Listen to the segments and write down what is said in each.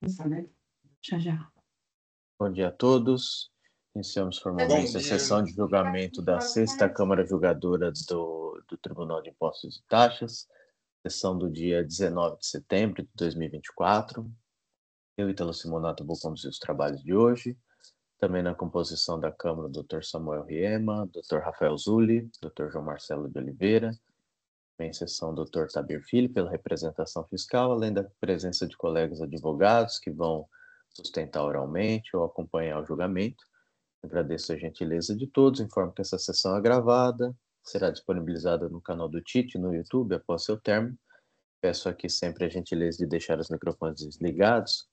Já, já. Bom dia a todos. Iniciamos formalmente a sessão de julgamento da 6ª Câmara Julgadora do Tribunal de Impostos e Taxas, sessão do dia 19 de setembro de 2024. Eu, Ítalo Simonato, vou conduzir os trabalhos de hoje. Também na composição da Câmara, o Dr. Samuel Riema, Dr. Rafael Zulli, Dr. João Marcelo de Oliveira, em sessão o Dr. Tabir Filho, pela representação fiscal, além da presença de colegas advogados que vão sustentar oralmente ou acompanhar o julgamento. Agradeço a gentileza de todos, informo que essa sessão é gravada, será disponibilizada no canal do TIT, no YouTube, após seu término. Peço aqui sempre a gentileza de deixar os microfones desligados,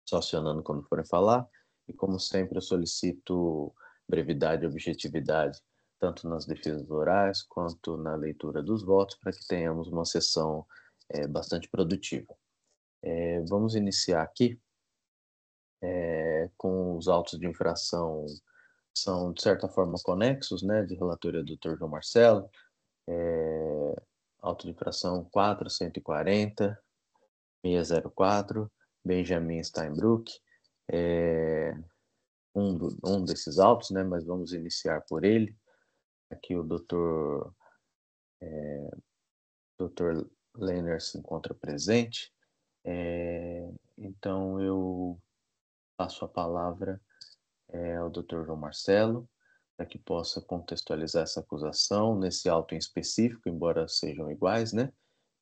só acionando quando forem falar, e como sempre eu solicito brevidade e objetividade, tanto nas defesas orais quanto na leitura dos votos, para que tenhamos uma sessão bastante produtiva. Vamos iniciar aqui com os autos de infração, são de certa forma conexos, né, de relatoria do Dr. João Marcelo, auto de infração 4.140, 604, Benjamin Steinbrück, um desses autos, né, mas vamos iniciar por ele. Aqui o Dr. Lehner se encontra presente, então eu passo a palavra ao Dr. João Marcelo, para que possa contextualizar essa acusação nesse auto em específico, embora sejam iguais, né?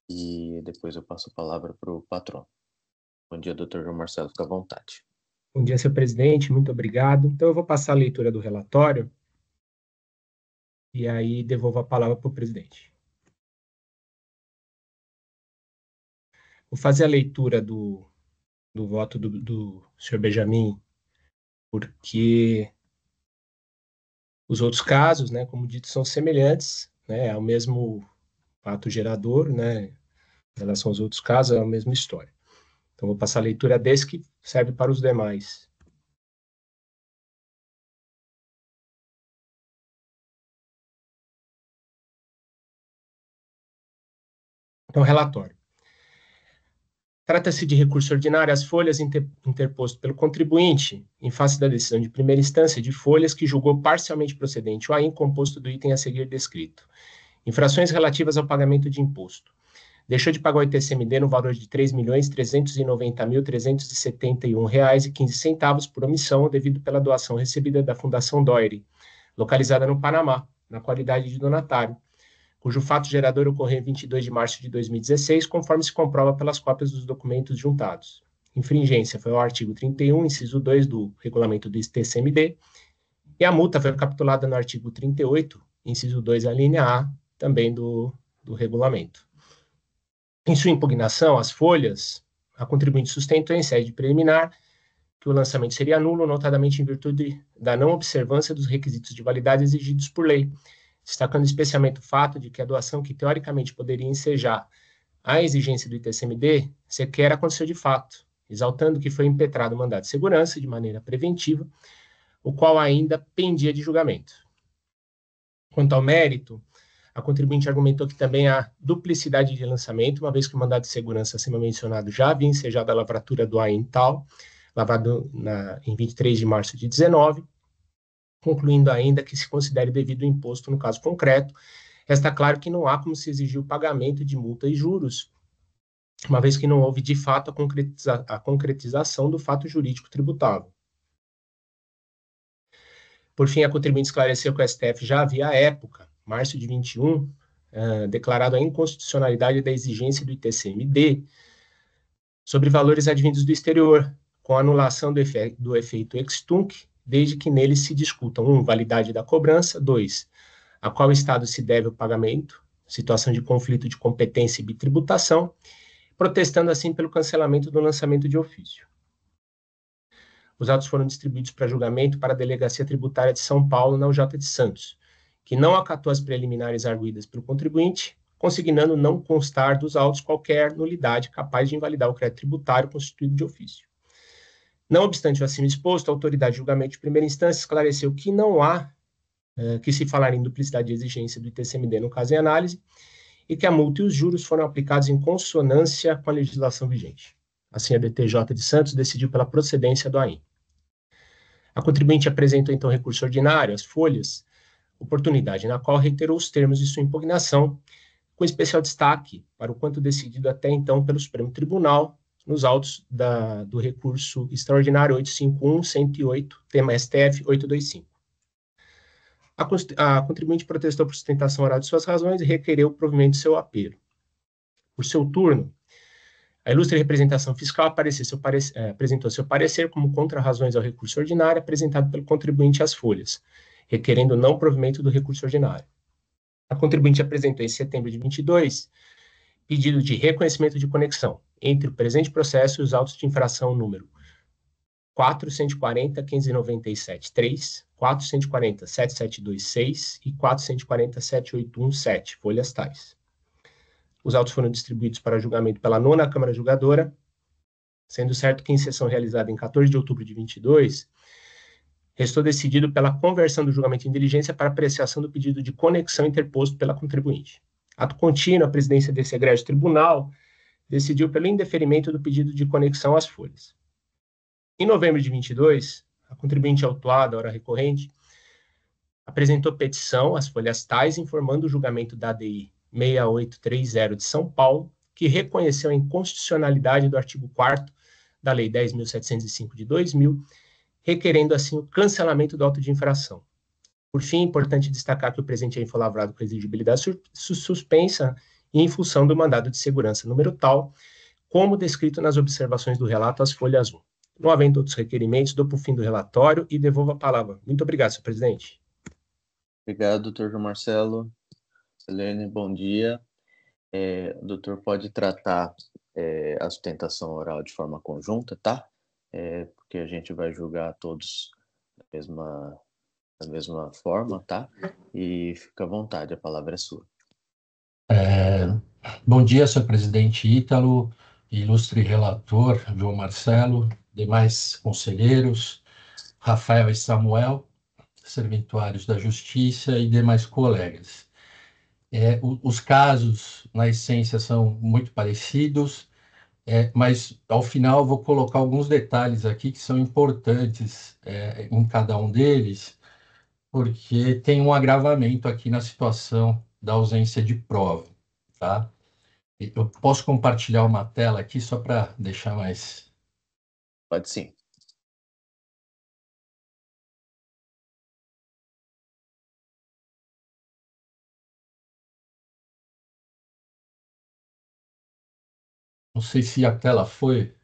E depois eu passo a palavra para o patrão. Bom dia, Dr. João Marcelo, fica à vontade. Bom dia, senhor presidente, muito obrigado. Então eu vou passar a leitura do relatório e aí devolvo a palavra para o presidente. Vou fazer a leitura do voto do senhor Benjamin, porque os outros casos, né, como dito, são semelhantes, né, é o mesmo fato gerador, né, em relação aos outros casos, é a mesma história. Então vou passar a leitura desse que serve para os demais. Então, relatório. Trata-se de recurso ordinário às folhas interposto pelo contribuinte em face da decisão de primeira instância de folhas que julgou parcialmente procedente o AIN composto do item a seguir descrito. Infrações relativas ao pagamento de imposto. Deixou de pagar o ITCMD no valor de R$ 3.390.371,15 por omissão devido pela doação recebida da Fundação Doire, localizada no Panamá, na qualidade de donatário, cujo fato gerador ocorreu em 22 de março de 2016, conforme se comprova pelas cópias dos documentos juntados. Infringência foi ao artigo 31, inciso 2 do regulamento do ITCMD, e a multa foi capitulada no artigo 38, inciso 2, a linha A, também do regulamento. Em sua impugnação, as folhas, a contribuinte sustentou em sede preliminar que o lançamento seria nulo, notadamente em virtude da não observância dos requisitos de validade exigidos por lei, destacando especialmente o fato de que a doação que teoricamente poderia ensejar a exigência do ITCMD sequer aconteceu de fato, exaltando que foi impetrado o mandado de segurança de maneira preventiva, o qual ainda pendia de julgamento. Quanto ao mérito, a contribuinte argumentou que também há duplicidade de lançamento, uma vez que o mandado de segurança acima mencionado já havia ensejado a lavratura do AIN tal, lavrado em 23 de março de 19, concluindo ainda que se considere devido o imposto no caso concreto. Resta claro que não há como se exigir o pagamento de multa e juros, uma vez que não houve de fato a concretização do fato jurídico tributável. Por fim, a contribuinte esclareceu que o STF já havia à época, março de 21, declarado a inconstitucionalidade da exigência do ITCMD sobre valores advindos do exterior, com anulação do efeito ex-tunc, desde que nele se discutam 1. Validade da cobrança, 2. A qual Estado se deve o pagamento, situação de conflito de competência e bitributação, protestando assim pelo cancelamento do lançamento de ofício. Os autos foram distribuídos para julgamento para a Delegacia Tributária de São Paulo, na UJ de Santos, que não acatou as preliminares arguidas pelo contribuinte, consignando não constar dos autos qualquer nulidade capaz de invalidar o crédito tributário constituído de ofício. Não obstante o acima exposto, a autoridade de julgamento de primeira instância esclareceu que não há que se falar em duplicidade de exigência do ITCMD no caso em análise, e que a multa e os juros foram aplicados em consonância com a legislação vigente. Assim, a DTJ de Santos decidiu pela procedência do AIM. A contribuinte apresentou, então, recurso ordinário, as folhas, oportunidade na qual reiterou os termos de sua impugnação, com especial destaque para o quanto decidido até então pelo Supremo Tribunal, nos autos do recurso extraordinário 851-108, tema STF 825. A contribuinte protestou por sustentação oral de suas razões e requereu o provimento de seu apelo. Por seu turno, a ilustre representação fiscal apresentou seu parecer como contra-razões ao recurso ordinário apresentado pelo contribuinte às folhas, requerendo o não provimento do recurso ordinário. A contribuinte apresentou em setembro de 22 pedido de reconhecimento de conexão entre o presente processo e os autos de infração número 4.140.597.3, 4.140.7.726 e 4.140.7.817, folhas tais. Os autos foram distribuídos para julgamento pela 9ª Câmara Julgadora, sendo certo que em sessão realizada em 14 de outubro de 22, restou decidido pela conversão do julgamento em diligência para apreciação do pedido de conexão interposto pela contribuinte. Ato contínuo, a presidência desse egrégio tribunal decidiu pelo indeferimento do pedido de conexão às folhas. Em novembro de 22, a contribuinte autuada, ora recorrente, apresentou petição às folhas tais informando o julgamento da ADI 6830 de São Paulo, que reconheceu a inconstitucionalidade do artigo 4º da Lei 10.705 de 2000, requerendo assim o cancelamento do auto de infração. Por fim, é importante destacar que o presente aí foi lavrado com exigibilidade suspensa e em função do mandado de segurança número tal, como descrito nas observações do relato às folhas 1. Não havendo outros requerimentos, dou por fim do relatório e devolvo a palavra. Muito obrigado, senhor presidente. Obrigado, doutor João Marcelo. Helene, bom dia. O doutor pode tratar a sustentação oral de forma conjunta, tá? Porque a gente vai julgar todos da mesma forma, tá? E fica à vontade, a palavra é sua. Bom dia, senhor presidente Ítalo, ilustre relator João Marcelo, demais conselheiros, Rafael e Samuel, serventuários da Justiça e demais colegas. Os casos, na essência, são muito parecidos, mas, ao final, vou colocar alguns detalhes aqui que são importantes em cada um deles, porque tem um agravamento aqui na situação da ausência de prova, tá? Eu posso compartilhar uma tela aqui só para deixar mais... Pode sim. Não sei se a tela foi.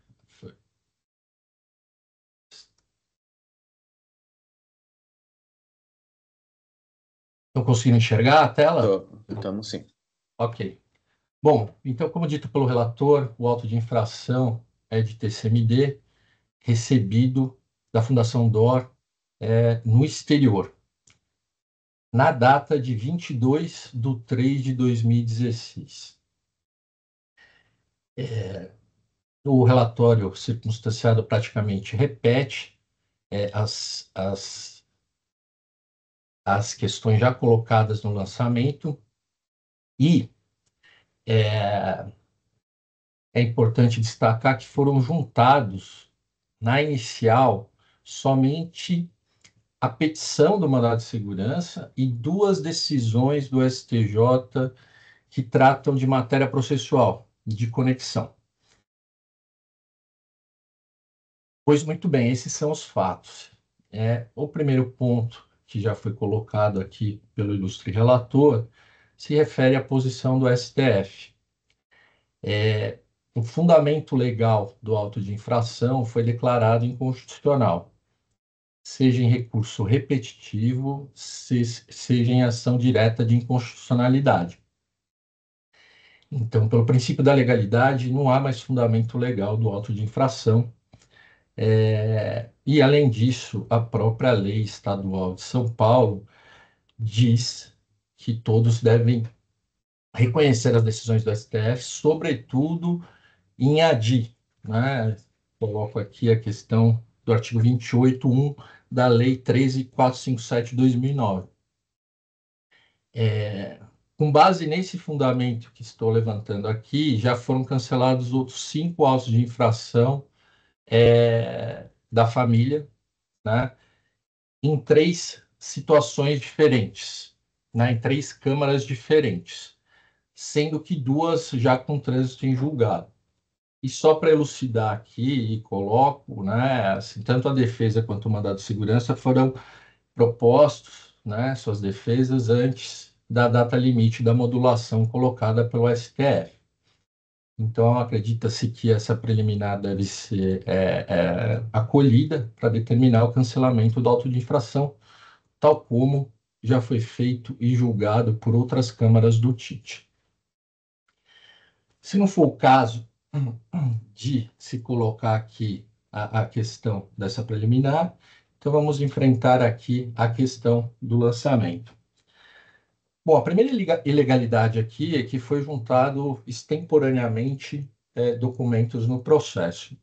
Estão conseguindo enxergar a tela? Estamos sim. Ok. Bom, então, como dito pelo relator, o auto de infração é de TCMD, recebido da Fundação DOR no exterior, na data de 22/3/2016. O relatório circunstanciado praticamente repete as questões já colocadas no lançamento e é importante destacar que foram juntados na inicial somente a petição do mandado de segurança e 2 decisões do STJ que tratam de matéria processual, de conexão. Pois muito bem, esses são os fatos. O primeiro ponto que já foi colocado aqui pelo ilustre relator se refere à posição do STF. O fundamento legal do auto de infração foi declarado inconstitucional, seja em recurso repetitivo, seja em ação direta de inconstitucionalidade. Então, pelo princípio da legalidade, não há mais fundamento legal do auto de infração. E, além disso, a própria lei estadual de São Paulo diz que todos devem reconhecer as decisões do STF, sobretudo em ADI, né? Coloco aqui a questão do artigo 28.1 da Lei 13.457/2009. com base nesse fundamento que estou levantando aqui, já foram cancelados outros 5 autos de infração da família, né, em 3 situações diferentes, né, em 3 câmaras diferentes, sendo que 2 já com trânsito em julgado. E só para elucidar aqui, e coloco, né, assim, tanto a defesa quanto o mandado de segurança foram propostos, né, suas defesas antes da data limite da modulação colocada pelo STF. Então, acredita-se que essa preliminar deve ser acolhida para determinar o cancelamento do auto de infração, tal como já foi feito e julgado por outras câmaras do TIT. Se não for o caso de se colocar aqui a questão dessa preliminar, então vamos enfrentar aqui a questão do lançamento. Bom, a primeira ilegalidade aqui é que foi juntado extemporaneamente documentos no processo.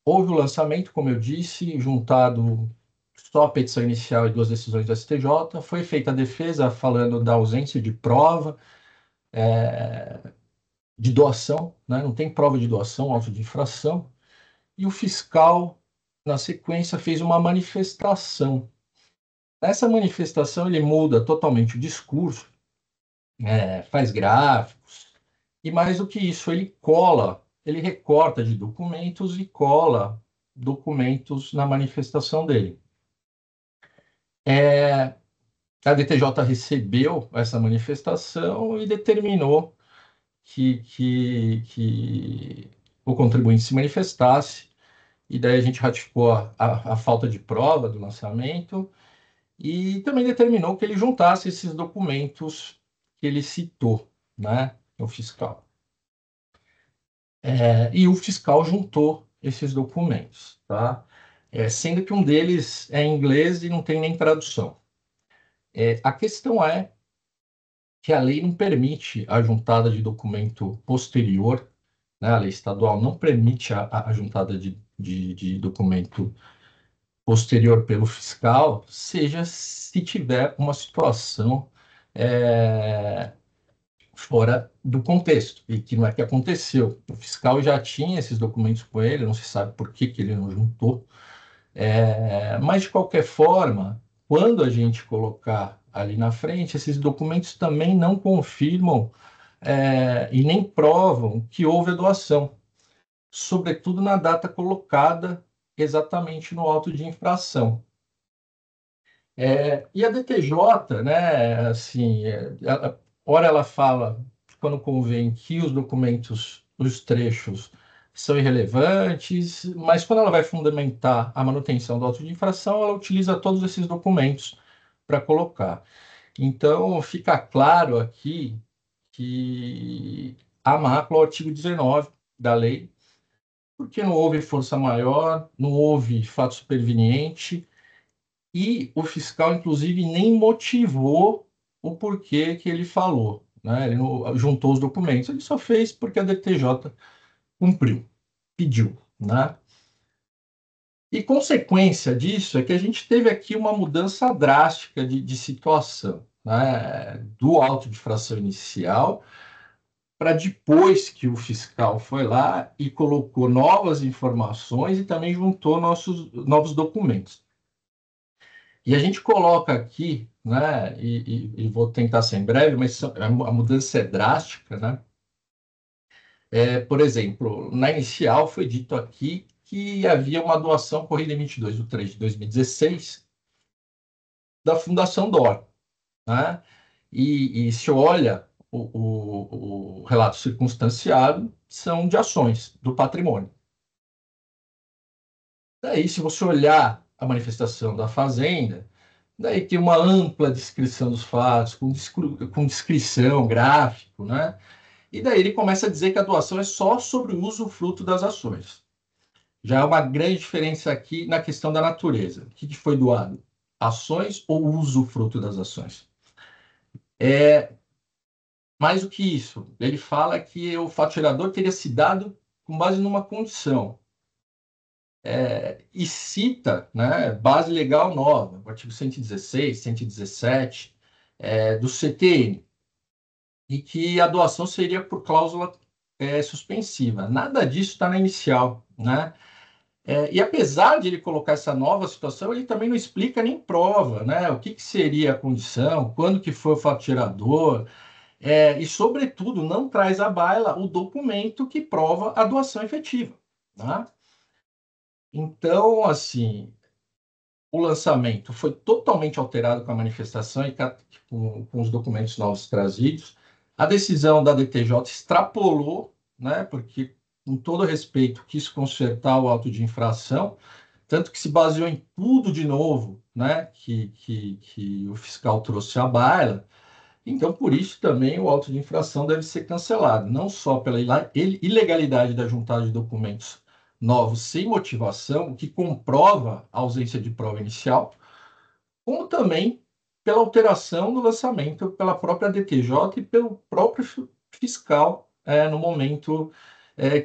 Houve o lançamento, como eu disse, juntado só a petição inicial e 2 decisões do STJ, foi feita a defesa falando da ausência de prova de doação, né? Não tem prova de doação, auto de infração, e o fiscal, na sequência, fez uma manifestação. Nessa manifestação, ele muda totalmente o discurso, faz gráficos, e mais do que isso, ele recorta de documentos e cola documentos na manifestação dele. A DTJ recebeu essa manifestação e determinou que o contribuinte se manifestasse, e daí a gente ratificou a falta de prova do lançamento e também determinou que ele juntasse esses documentos que ele citou, né, o fiscal. E o fiscal juntou esses documentos, tá? Sendo que um deles é em inglês e não tem nem tradução. A questão é que a lei não permite a juntada de documento posterior, né? A lei estadual não permite a juntada de documento posterior pelo fiscal, seja se tiver uma situação fora do contexto, e que não é que aconteceu. O fiscal já tinha esses documentos com ele, não se sabe por que ele não juntou, mas, de qualquer forma, quando a gente colocar ali na frente, esses documentos também não confirmam e nem provam que houve a doação, sobretudo na data colocada exatamente no auto de infração. E a DTJ, né, assim, ora ela fala, quando convém, que os documentos, os trechos, são irrelevantes, mas quando ela vai fundamentar a manutenção do auto de infração, ela utiliza todos esses documentos para colocar. Então, fica claro aqui que há mácula ao artigo 19 da lei, porque não houve força maior, não houve fato superveniente, e o fiscal, inclusive, nem motivou o porquê que ele falou, né? Ele não juntou os documentos, ele só fez porque a DTJ cumpriu, pediu, né? E consequência disso é que a gente teve aqui uma mudança drástica de situação, né? Do auto de infração inicial para depois que o fiscal foi lá e colocou novas informações e também juntou novos documentos. E a gente coloca aqui, né, e vou tentar ser em breve, mas a mudança é drástica, né? Por exemplo, na inicial foi dito aqui que havia uma doação ocorrida em 22/3/2016 da Fundação DOR, né? E se olha o relato circunstanciado, são de ações do patrimônio. Daí, se você olhar a manifestação da Fazenda, daí tem uma ampla descrição dos fatos, com descrição, gráfico, né? E daí ele começa a dizer que a doação é só sobre o usufruto das ações. Já é uma grande diferença aqui na questão da natureza. O que foi doado? Ações ou usufruto das ações? Mais do que isso, ele fala que o fato gerador teria se dado com base numa condição. E cita, né, base legal nova, o artigo 116, 117, do CTN, e que a doação seria por cláusula suspensiva. Nada disso está na inicial, né? E apesar de ele colocar essa nova situação, ele também não explica nem prova, né? O que seria a condição, quando que foi o fato gerador, e, sobretudo, não traz à baila o documento que prova a doação efetiva, né? Então, assim, o lançamento foi totalmente alterado com a manifestação e com os documentos novos trazidos. A decisão da DTJ extrapolou, né, porque, com todo respeito, quis consertar o auto de infração, tanto que se baseou em tudo de novo, né, que o fiscal trouxe à baila. Então, por isso também o auto de infração deve ser cancelado, não só pela ilegalidade da juntada de documentos novos sem motivação, o que comprova a ausência de prova inicial, como também pela alteração do lançamento pela própria DTJ e pelo próprio fiscal no momento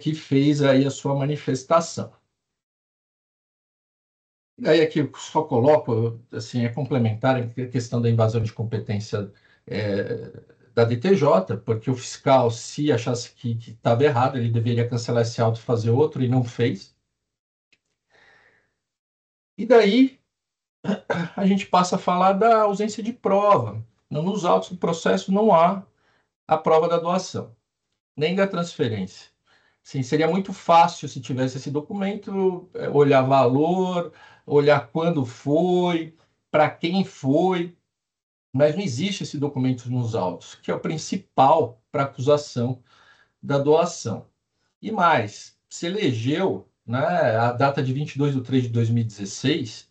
que fez aí a sua manifestação. E aí aqui eu só coloco, assim, complementar a questão da invasão de competência da DTJ, porque o fiscal, se achasse que estava errado, ele deveria cancelar esse auto e fazer outro, e não fez. E daí a gente passa a falar da ausência de prova. Nos autos do processo não há a prova da doação, nem da transferência. Sim, seria muito fácil se tivesse esse documento, olhar valor, olhar quando foi, para quem foi, mas não existe esse documento nos autos, que é o principal para acusação da doação. E mais, se elegeu, né, a data de 22/3/2016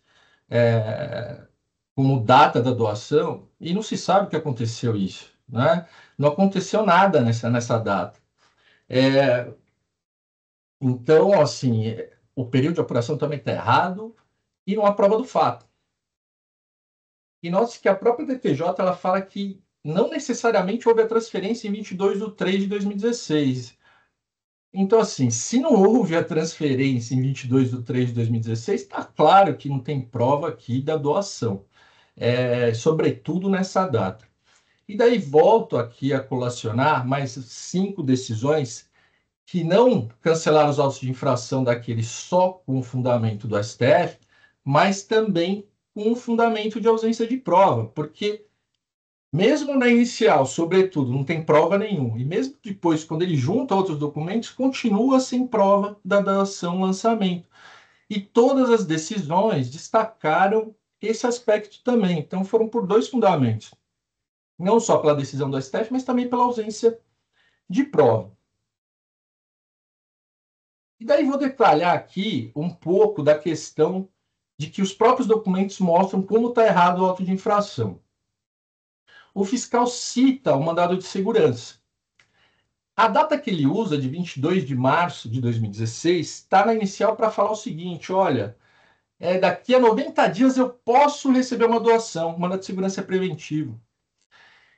como data da doação, e não se sabe o que aconteceu isso, né? Não aconteceu nada nessa data. Então, assim, o período de apuração também está errado e não há prova do fato. E note que a própria DTJ ela fala que não necessariamente houve a transferência em 22/3/2016. Então, assim, se não houve a transferência em 22/3/2016, está claro que não tem prova aqui da doação, sobretudo nessa data. E daí volto aqui a colacionar mais 5 decisões que não cancelaram os autos de infração daquele só com o fundamento do STF, mas também com o fundamento de ausência de prova, porque mesmo na inicial, sobretudo, não tem prova nenhuma, e mesmo depois, quando ele junta outros documentos, continua sem prova da dação-lançamento. E todas as decisões destacaram esse aspecto também. Então, foram por 2 fundamentos. Não só pela decisão do STF, mas também pela ausência de prova. E daí vou detalhar aqui um pouco da questão de que os próprios documentos mostram como está errado o auto de infração. O fiscal cita o mandado de segurança. A data que ele usa, de 22 de março de 2016, está na inicial para falar o seguinte: olha, daqui a 90 dias eu posso receber uma doação, mandado de segurança preventivo.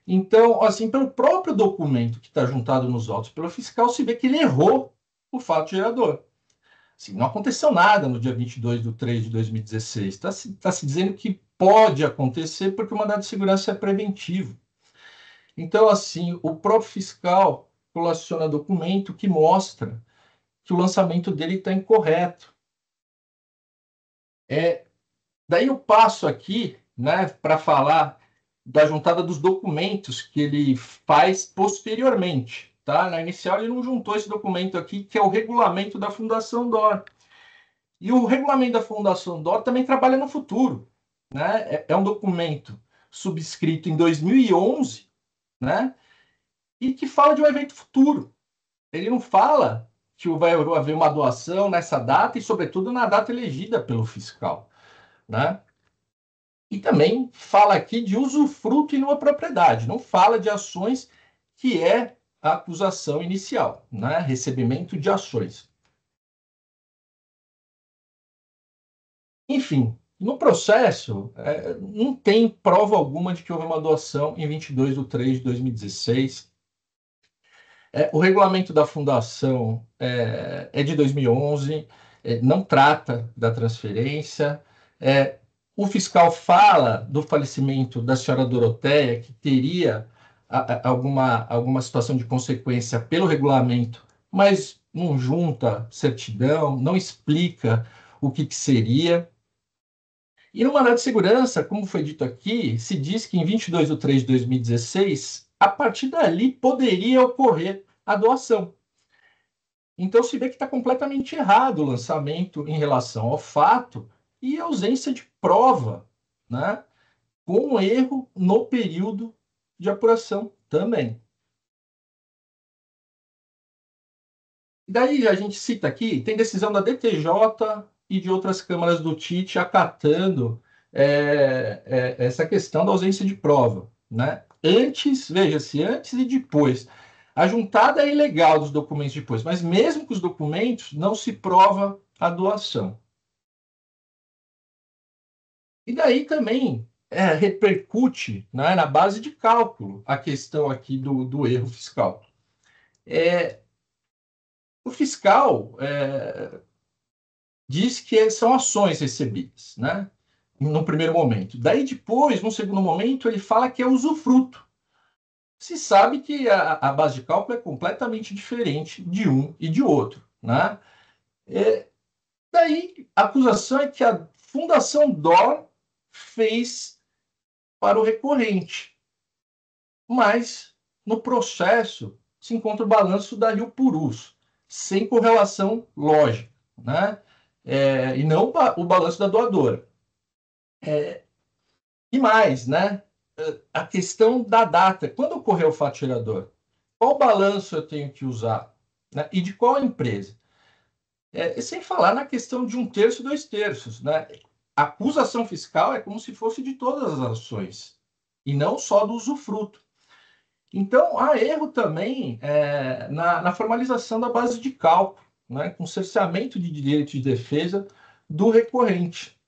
Então, assim, pelo próprio documento que está juntado nos autos pelo fiscal, se vê que ele errou o fato gerador. Assim, não aconteceu nada no dia 22/3/2016. Está se dizendo que pode acontecer porque o mandado de segurança é preventivo. Então, assim, o próprio fiscal colaciona documento que mostra que o lançamento dele está incorreto. Daí eu passo aqui, né, para falar da juntada dos documentos que ele faz posteriormente. Tá? Na inicial, ele não juntou esse documento aqui, que é o regulamento da Fundação DOR. E o regulamento da Fundação DOR também trabalha no futuro. Né? É um documento subscrito em 2011, né? E que fala de um evento futuro. Ele não fala que vai haver uma doação nessa data e, sobretudo, na data elegida pelo fiscal. Né? E também fala aqui de usufruto e não a propriedade. Não fala de ações, que é a acusação inicial, né? Recebimento de ações. Enfim, no processo, não tem prova alguma de que houve uma doação em 22/3/2016. O regulamento da fundação é de 2011, não trata da transferência. O fiscal fala do falecimento da senhora Doroteia, que teria alguma situação de consequência pelo regulamento, mas não junta certidão, não explica o que seria. E no mandado de segurança, como foi dito aqui, se diz que em 22 de 3 de 2016, a partir dali poderia ocorrer a doação. Então se vê que está completamente errado o lançamento em relação ao fato e ausência de prova, né? Com erro no período de apuração também. Daí a gente cita aqui, tem decisão da DTJ e de outras câmaras do TIT acatando essa questão da ausência de prova, né? Antes, veja-se, antes e depois. A juntada é ilegal dos documentos depois, mas mesmo com os documentos, não se prova a doação. E daí também repercute, né, na base de cálculo a questão aqui do erro fiscal. O fiscal diz que são ações recebidas, né, no primeiro momento. Daí depois, no segundo momento, ele fala que é usufruto. Se sabe que a base de cálculo é completamente diferente de um e de outro, né? Daí a acusação é que a Fundação DOR fez para o recorrente, mas no processo se encontra o balanço da Rio Purus, sem correlação lógica, né? E não o balanço da doadora. E mais, né? A questão da data. Quando ocorreu o fato gerador? Qual balanço eu tenho que usar? Né? E de qual empresa? Sem falar na questão de 1/3 e 2/3, né? A acusação fiscal é como se fosse de todas as ações, e não só do usufruto. Então, há erro também na formalização da base de cálculo, né, com cerceamento de direito de defesa do recorrente.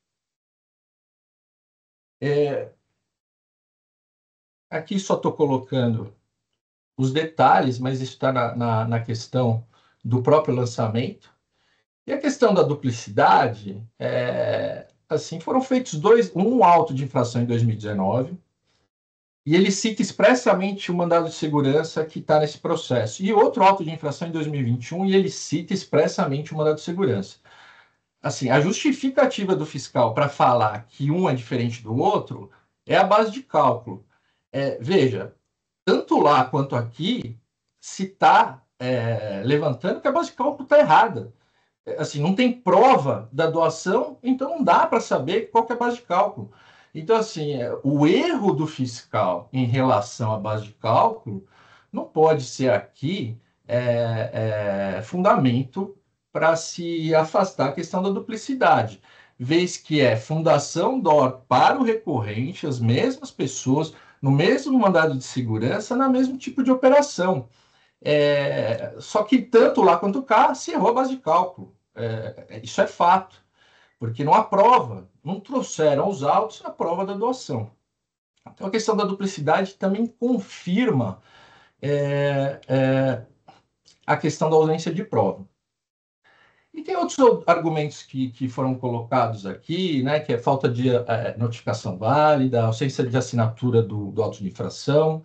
Aqui só estou colocando os detalhes, mas isso está na questão do próprio lançamento. E a questão da duplicidade, assim, foram feitos um auto de infração em 2019, e ele cita expressamente o mandado de segurança que está nesse processo. E outro auto de infração em 2021, e ele cita expressamente o mandado de segurança. Assim, a justificativa do fiscal para falar que um é diferente do outro é a base de cálculo. Veja, tanto lá quanto aqui, se está levantando que a base de cálculo está errada. Assim, não tem prova da doação, então não dá para saber qual que é a base de cálculo. Então, assim, o erro do fiscal em relação à base de cálculo não pode ser aqui fundamento para se afastar a questão da duplicidade, vez que é Fundação DOR para o recorrente, as mesmas pessoas, no mesmo mandado de segurança, na mesmo tipo de operação. Só que tanto lá quanto cá se errou a base de cálculo. Isso é fato, porque não há prova, não trouxeram aos autos a prova da doação. Então a questão da duplicidade também confirma a questão da ausência de prova. E tem outros argumentos que foram colocados aqui, né, que é falta de notificação válida, ausência de assinatura do auto de infração,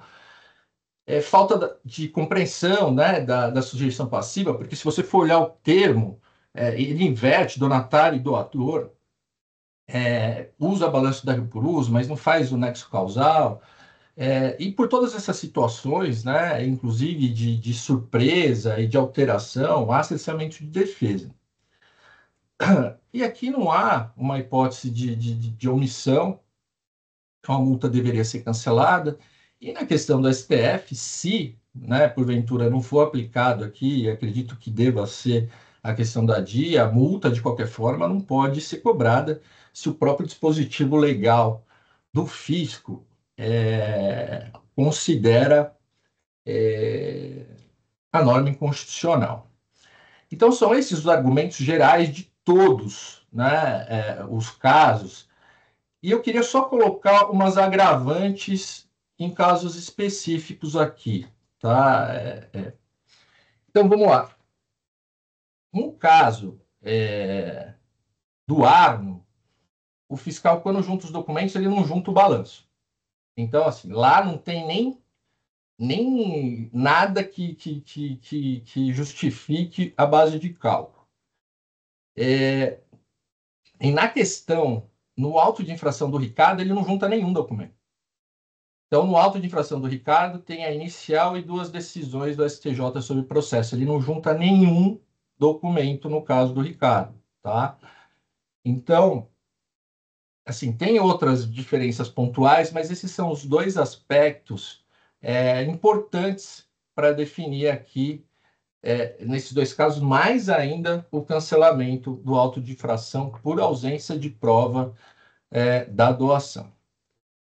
falta de compreensão, né, da sujeição passiva, porque se você for olhar o termo, ele inverte donatário e doador, usa balanço da Rio Purus, mas não faz o nexo causal, e por todas essas situações, né, inclusive de surpresa e de alteração, há cerceamento de defesa. E aqui não há uma hipótese de omissão, então a multa deveria ser cancelada. E na questão do STF, se, né, porventura não for aplicado aqui, acredito que deva ser a questão da DIA, a multa, de qualquer forma, não pode ser cobrada se o próprio dispositivo legal do fisco considera a norma inconstitucional. Então, são esses os argumentos gerais de todos, né, os casos. E eu queria só colocar umas agravantes em casos específicos aqui, tá? Então, vamos lá. No caso do Arno, o fiscal, quando junta os documentos, ele não junta o balanço. Então, assim, lá não tem nem nada que justifique a base de cálculo. E na questão, no auto de infração do Ricardo, ele não junta nenhum documento. Então, no auto de infração do Ricardo, tem a inicial e 2 decisões do STJ sobre o processo. Ele não junta nenhum documento no caso do Ricardo, tá? Então, assim, tem outras diferenças pontuais, mas esses são os 2 aspectos importantes para definir aqui, nesses 2 casos, mais ainda o cancelamento do auto de infração por ausência de prova da doação.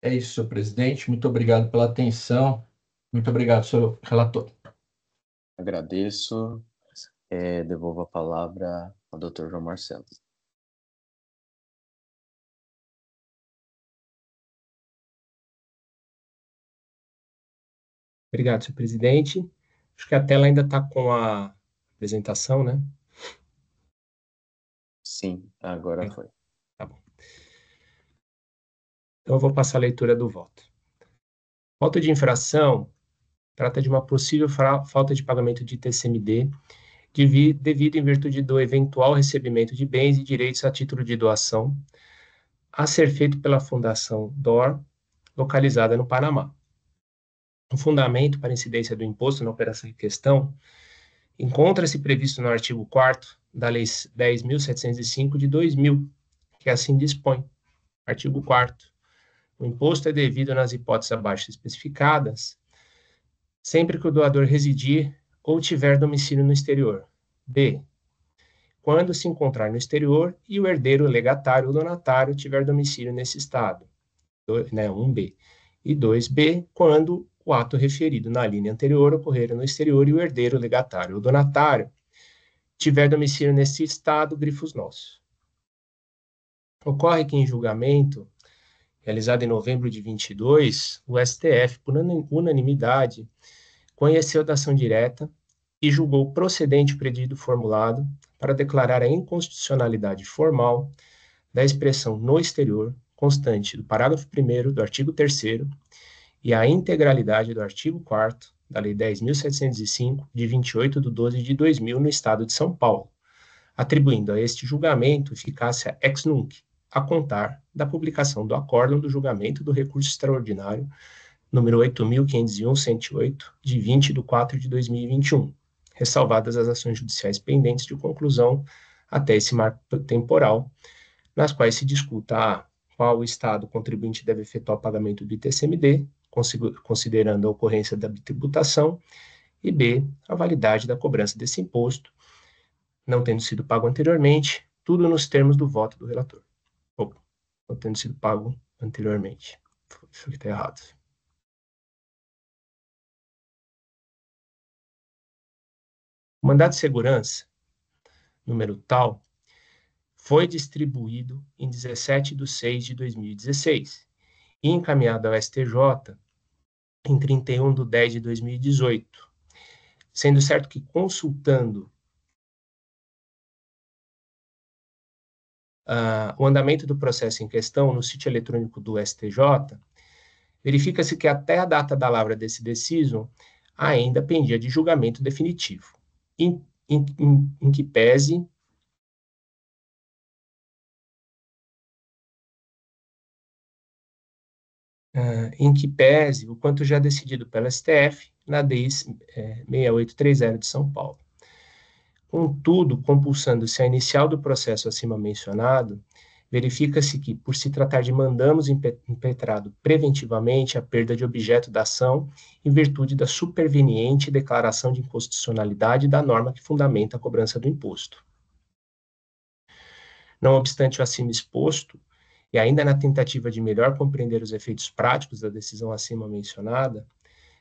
É isso, senhor presidente. Muito obrigado pela atenção. Muito obrigado, senhor relator. Agradeço. Devolvo a palavra ao Dr. João Marcelo. Obrigado, senhor presidente. Acho que a tela ainda está com a apresentação, né? Sim, agora foi. Tá bom. Então, eu vou passar a leitura do voto. Auto de infração trata de uma possível falta de pagamento de TCMD devido em virtude do eventual recebimento de bens e direitos a título de doação a ser feito pela Fundação DOR, localizada no Panamá. O fundamento para incidência do imposto na operação em questão encontra-se previsto no artigo 4º da Lei 10.705 de 2000, que assim dispõe. Artigo 4º. O imposto é devido nas hipóteses abaixo especificadas, sempre que o doador residir ou tiver domicílio no exterior. B. Quando se encontrar no exterior e o herdeiro legatário ou donatário tiver domicílio nesse estado. 1B. E 2B, quando o ato referido na linha anterior ocorrer no exterior e o herdeiro legatário ou donatário tiver domicílio nesse estado, grifos nossos. Ocorre que em julgamento, realizado em novembro de 22, o STF, por unanimidade, conheceu da ação direta e julgou procedente o pedido formulado para declarar a inconstitucionalidade formal da expressão no exterior, constante do parágrafo 1º do artigo 3º e a integralidade do artigo 4º da Lei 10.705, de 28/12/2000, no Estado de São Paulo, atribuindo a este julgamento eficácia ex nunc, a contar da publicação do acórdão do julgamento do recurso extraordinário número 8.501.108, de 20/4/2021, ressalvadas as ações judiciais pendentes de conclusão até esse marco temporal, nas quais se discuta qual Estado contribuinte deve efetuar o pagamento do ITCMD, considerando a ocorrência da tributação, e B, a validade da cobrança desse imposto, não tendo sido pago anteriormente, tudo nos termos do voto do relator. Não tendo sido pago anteriormente. Isso aqui está errado. O mandado de segurança, número tal, foi distribuído em 17/6/2016 e encaminhado ao STJ em 31/10/2018, sendo certo que, consultando o andamento do processo em questão no sítio eletrônico do STJ, verifica-se que até a data da lavra desse deciso ainda pendia de julgamento definitivo, em que pese o quanto já decidido pela STF na DI 6830 de São Paulo. Contudo, compulsando-se a inicial do processo acima mencionado, verifica-se que, por se tratar de mandamus impetrado preventivamente a perda de objeto da ação em virtude da superveniente declaração de inconstitucionalidade da norma que fundamenta a cobrança do imposto. Não obstante o acima exposto, e ainda na tentativa de melhor compreender os efeitos práticos da decisão acima mencionada,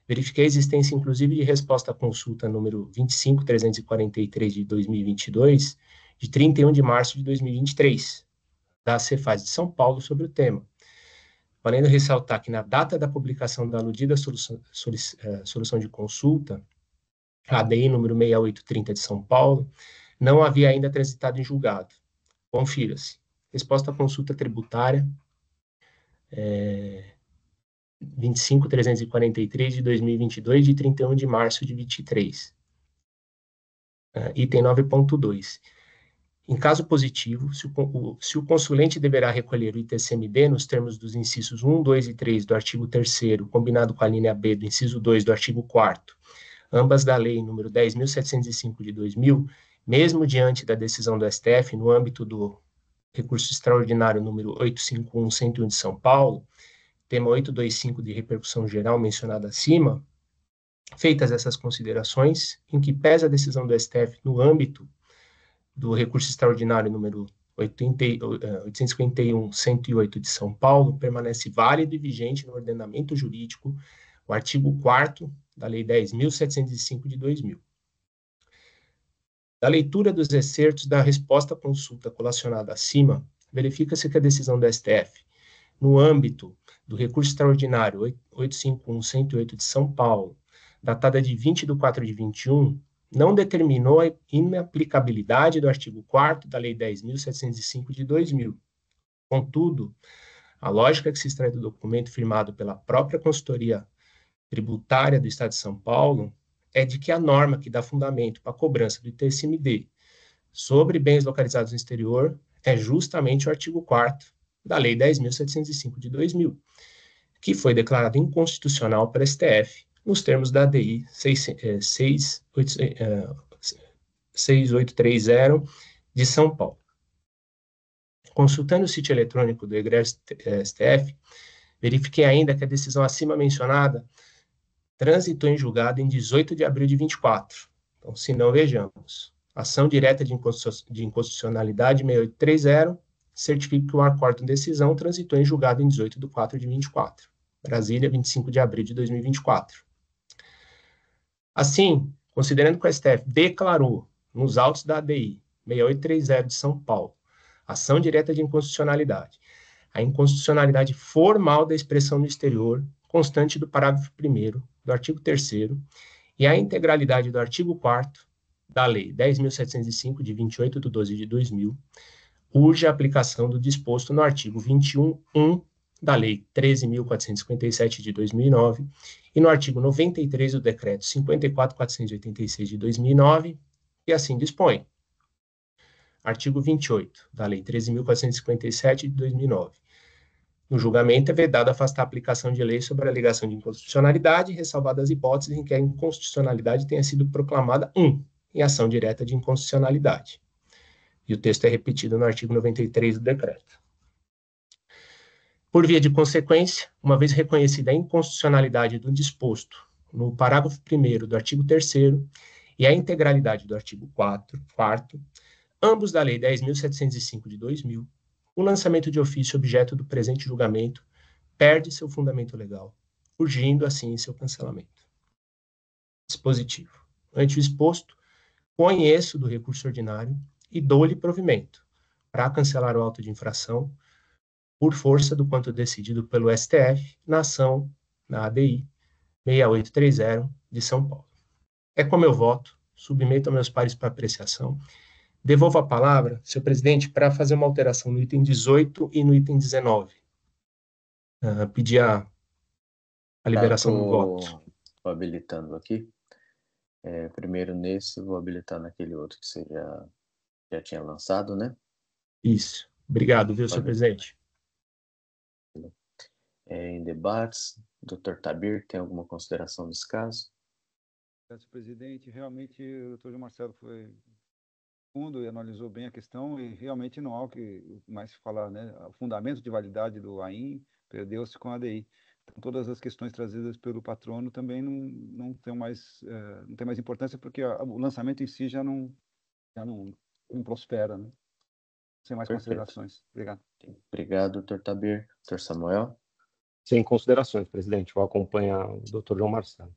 verifiquei a existência, inclusive, de resposta à consulta número 25.343 de 2022, de 31 de março de 2023, da Cefaz de São Paulo sobre o tema, valendo ressaltar que na data da publicação da aludida solução de consulta, a ADI número 6830 de São Paulo, não havia ainda transitado em julgado. Confira-se. resposta à consulta tributária 25.343 de 2022, de 31 de março de 23. Item 9.2. Em caso positivo, se o consulente deverá recolher o ITCMD nos termos dos incisos 1, 2 e 3 do artigo 3º, combinado com a linha B do inciso 2 do artigo 4º, ambas da Lei nº 10.705 de 2000, mesmo diante da decisão do STF no âmbito do recurso extraordinário número 851-101 de São Paulo, tema 825 de repercussão geral mencionado acima, feitas essas considerações, em que pesa a decisão do STF no âmbito do recurso extraordinário número 851-108 de São Paulo, permanece válido e vigente no ordenamento jurídico o artigo 4º da Lei 10.705 de 2000. Da leitura dos excertos da resposta à consulta colacionada acima, verifica-se que a decisão do STF, no âmbito do recurso extraordinário 851-108 de São Paulo, datada de 20 de 4 de 21, não determinou a inaplicabilidade do artigo 4º da Lei 10.705 de 2000. Contudo, a lógica que se extrai do documento firmado pela própria consultoria tributária do Estado de São Paulo é de que a norma que dá fundamento para a cobrança do ITCMD sobre bens localizados no exterior é justamente o artigo 4º da Lei 10.705 de 2000, que foi declarado inconstitucional pela STF nos termos da ADI 6830 de São Paulo. Consultando o sítio eletrônico do egresso STF, verifiquei ainda que a decisão acima mencionada transitou em julgado em 18 de abril de 24. Então, se não, vejamos. Ação direta de inconstitucionalidade 6830, certifica que o acórdão de decisão transitou em julgado em 18 de 4 de 24. Brasília, 25 de abril de 2024. Assim, considerando que o STF declarou, nos autos da ADI 6830 de São Paulo, ação direta de inconstitucionalidade, a inconstitucionalidade formal da expressão no exterior, constante do parágrafo 1º do artigo 3º, e a integralidade do artigo 4º da Lei 10.705, de 28 de 12 de 2000, urge a aplicação do disposto no artigo 21.1 da Lei 13.457, de 2009, e no artigo 93 do Decreto 54.486, de 2009, e assim dispõe. Artigo 28 da Lei 13.457, de 2009. No julgamento, é vedado afastar a aplicação de lei sobre a alegação de inconstitucionalidade, ressalvadas as hipóteses em que a inconstitucionalidade tenha sido proclamada em ação direta de inconstitucionalidade. E o texto é repetido no artigo 93 do decreto. Por via de consequência, uma vez reconhecida a inconstitucionalidade do disposto no parágrafo 1º do artigo 3º e a integralidade do artigo 4º, ambos da Lei 10.705 de 2000, o lançamento de ofício objeto do presente julgamento perde seu fundamento legal, urgindo assim seu cancelamento. Dispositivo. Ante o exposto, conheço do recurso ordinário e dou-lhe provimento para cancelar o auto de infração por força do quanto decidido pelo STF na ação na ADI 6830 de São Paulo. É como eu voto, submeto a meus pares para apreciação. Devolvo a palavra, senhor presidente, para fazer uma alteração no item 18 e no item 19. Pedir a liberação do voto. Estou habilitando aqui. Primeiro nesse, vou habilitar naquele outro que você já tinha lançado, né? Isso. Obrigado, viu, senhor presidente? Em debates, Dr. Tabir, tem alguma consideração desse caso? Senhor presidente, realmente o doutor João Marcelo foi fundo e analisou bem a questão e realmente não há o que mais falar, né? O fundamento de validade do AIM perdeu-se com a ADI. Então, todas as questões trazidas pelo patrono também não tem mais importância, porque o lançamento em si já não prospera, né? Sem mais Perfeito. Considerações. Obrigado. Obrigado, Dr. Tabir. Dr. Samuel? Sem considerações, presidente. Vou acompanhar o Dr. João Marcelo.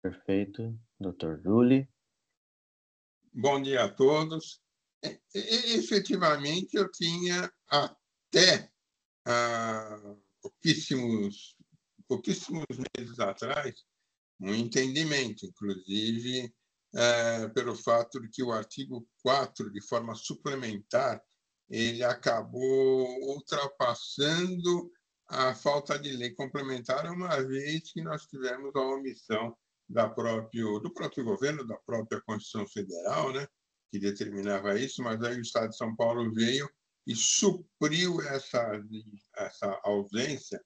Perfeito. Dr. Júlio? Bom dia a todos. Efetivamente, eu tinha até pouquíssimos meses atrás um entendimento, inclusive pelo fato de que o artigo 4, de forma suplementar, ele acabou ultrapassando a falta de lei complementar, uma vez que nós tivemos a omissão do próprio governo, da própria Constituição Federal, né, que determinava isso, mas aí o Estado de São Paulo veio e supriu essa ausência,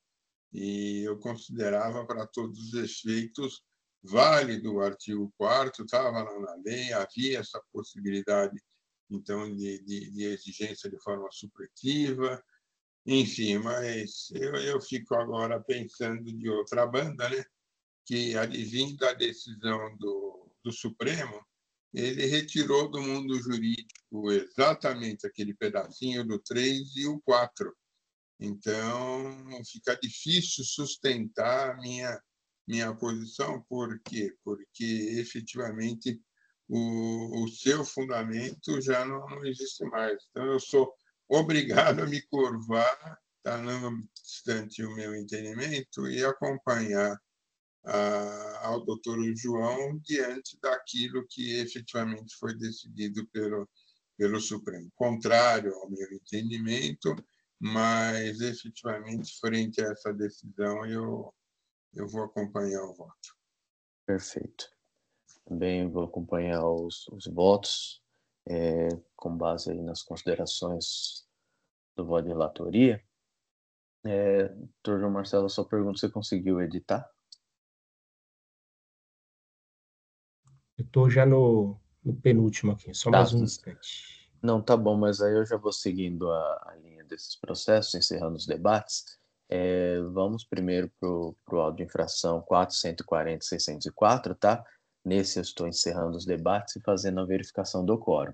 e eu considerava, para todos os efeitos, válido o artigo 4º, estava lá na lei, havia essa possibilidade, então, de exigência de forma supretiva, enfim, mas eu fico agora pensando de outra banda, né? Que, advindo da decisão do Supremo, ele retirou do mundo jurídico exatamente aquele pedacinho do 3 e o 4. Então, fica difícil sustentar a minha posição. Por quê? Porque, efetivamente, o seu fundamento já não existe mais. Então, eu sou obrigado a me curvar, tá, não obstante o meu entendimento, e acompanhar ao doutor João diante daquilo que efetivamente foi decidido pelo Supremo. Contrário ao meu entendimento, mas efetivamente, frente a essa decisão, eu vou acompanhar o voto. Perfeito. Também vou acompanhar os votos, com base aí nas considerações do voto de relatoria. Doutor João Marcelo, só pergunto se você conseguiu editar? Eu estou já no penúltimo aqui, só Tá. mais um instante. Não, tá bom, mas aí eu já vou seguindo a linha desses processos, encerrando os debates. Vamos primeiro para o auto de infração 440.604, tá? Nesse eu estou encerrando os debates e fazendo a verificação do quórum.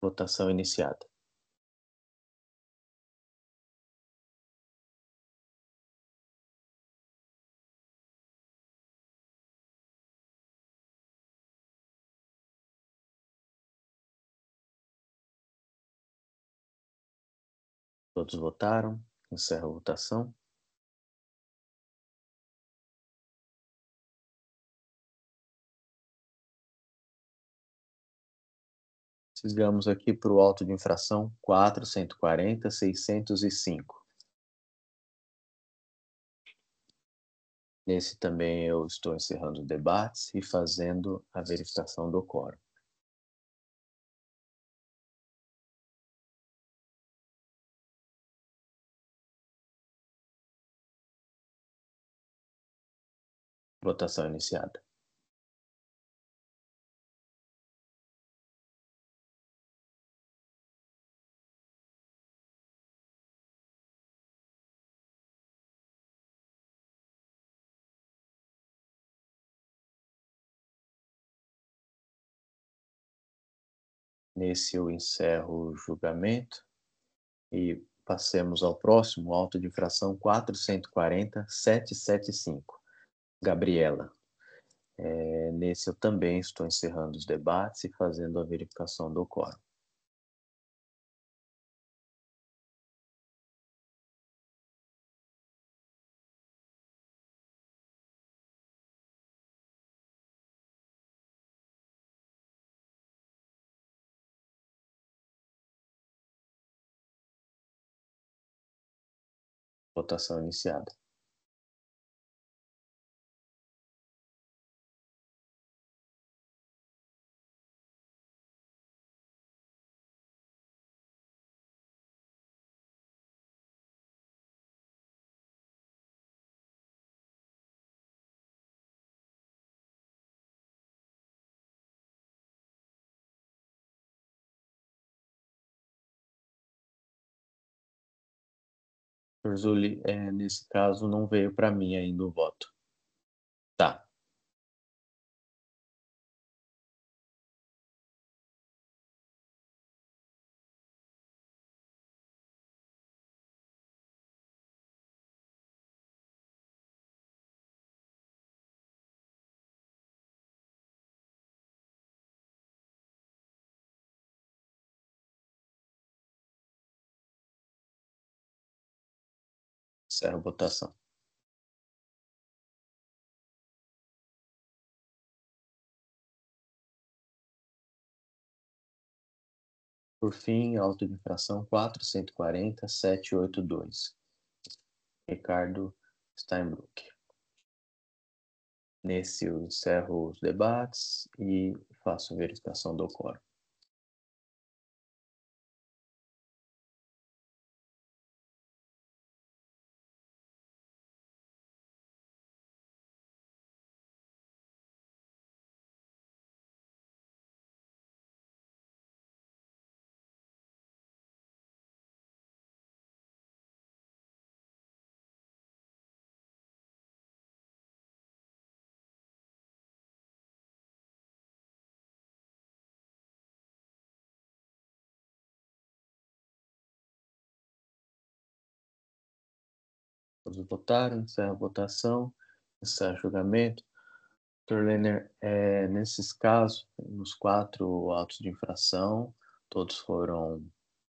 Votação iniciada. Todos votaram. Encerro a votação. Sigamos aqui para o auto de infração 440.605. Nesse também eu estou encerrando os debates e fazendo a verificação do quórum. Votação iniciada. Nesse eu encerro o julgamento e passemos ao próximo, auto de infração 440.775. Gabriela. Nesse eu também estou encerrando os debates e fazendo a verificação do quórum. Votação iniciada. Zuli, nesse caso não veio para mim ainda o voto. Tá. Encerro a votação. Por fim, auto de infração 4.140.782. Ricardo Steinbruck. Nesse eu encerro os debates e faço verificação do quórum. Todos votaram, encerro a votação, encerro o julgamento. Dr. Lerner, nesses casos, nos 4 autos de infração, todos foram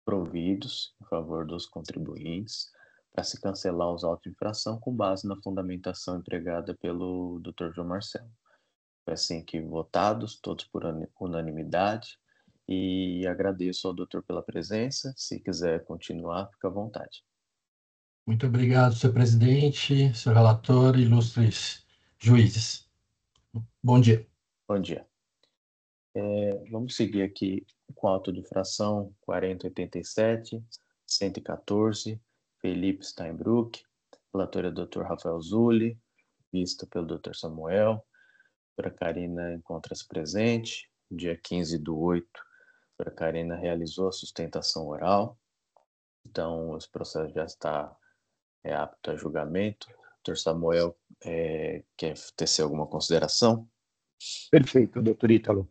providos em favor dos contribuintes para se cancelar os autos de infração com base na fundamentação empregada pelo Dr. João Marcelo. Foi assim que votados, todos por unanimidade, e agradeço ao doutor pela presença. Se quiser continuar, fica à vontade. Muito obrigado, senhor presidente, senhor relator, ilustres juízes. Bom dia. Bom dia. Vamos seguir aqui com a auto de infração 4087, 114, Felipe Steinbruck, relatora Dr. Rafael Zulli, vista pelo Dr. Samuel. A doutora Karina encontra-se presente. Dia 15/8, a doutora Karina realizou a sustentação oral. Então, esse processo já está apto a julgamento. Dr. Samuel, quer tecer alguma consideração? Perfeito, doutor Ítalo.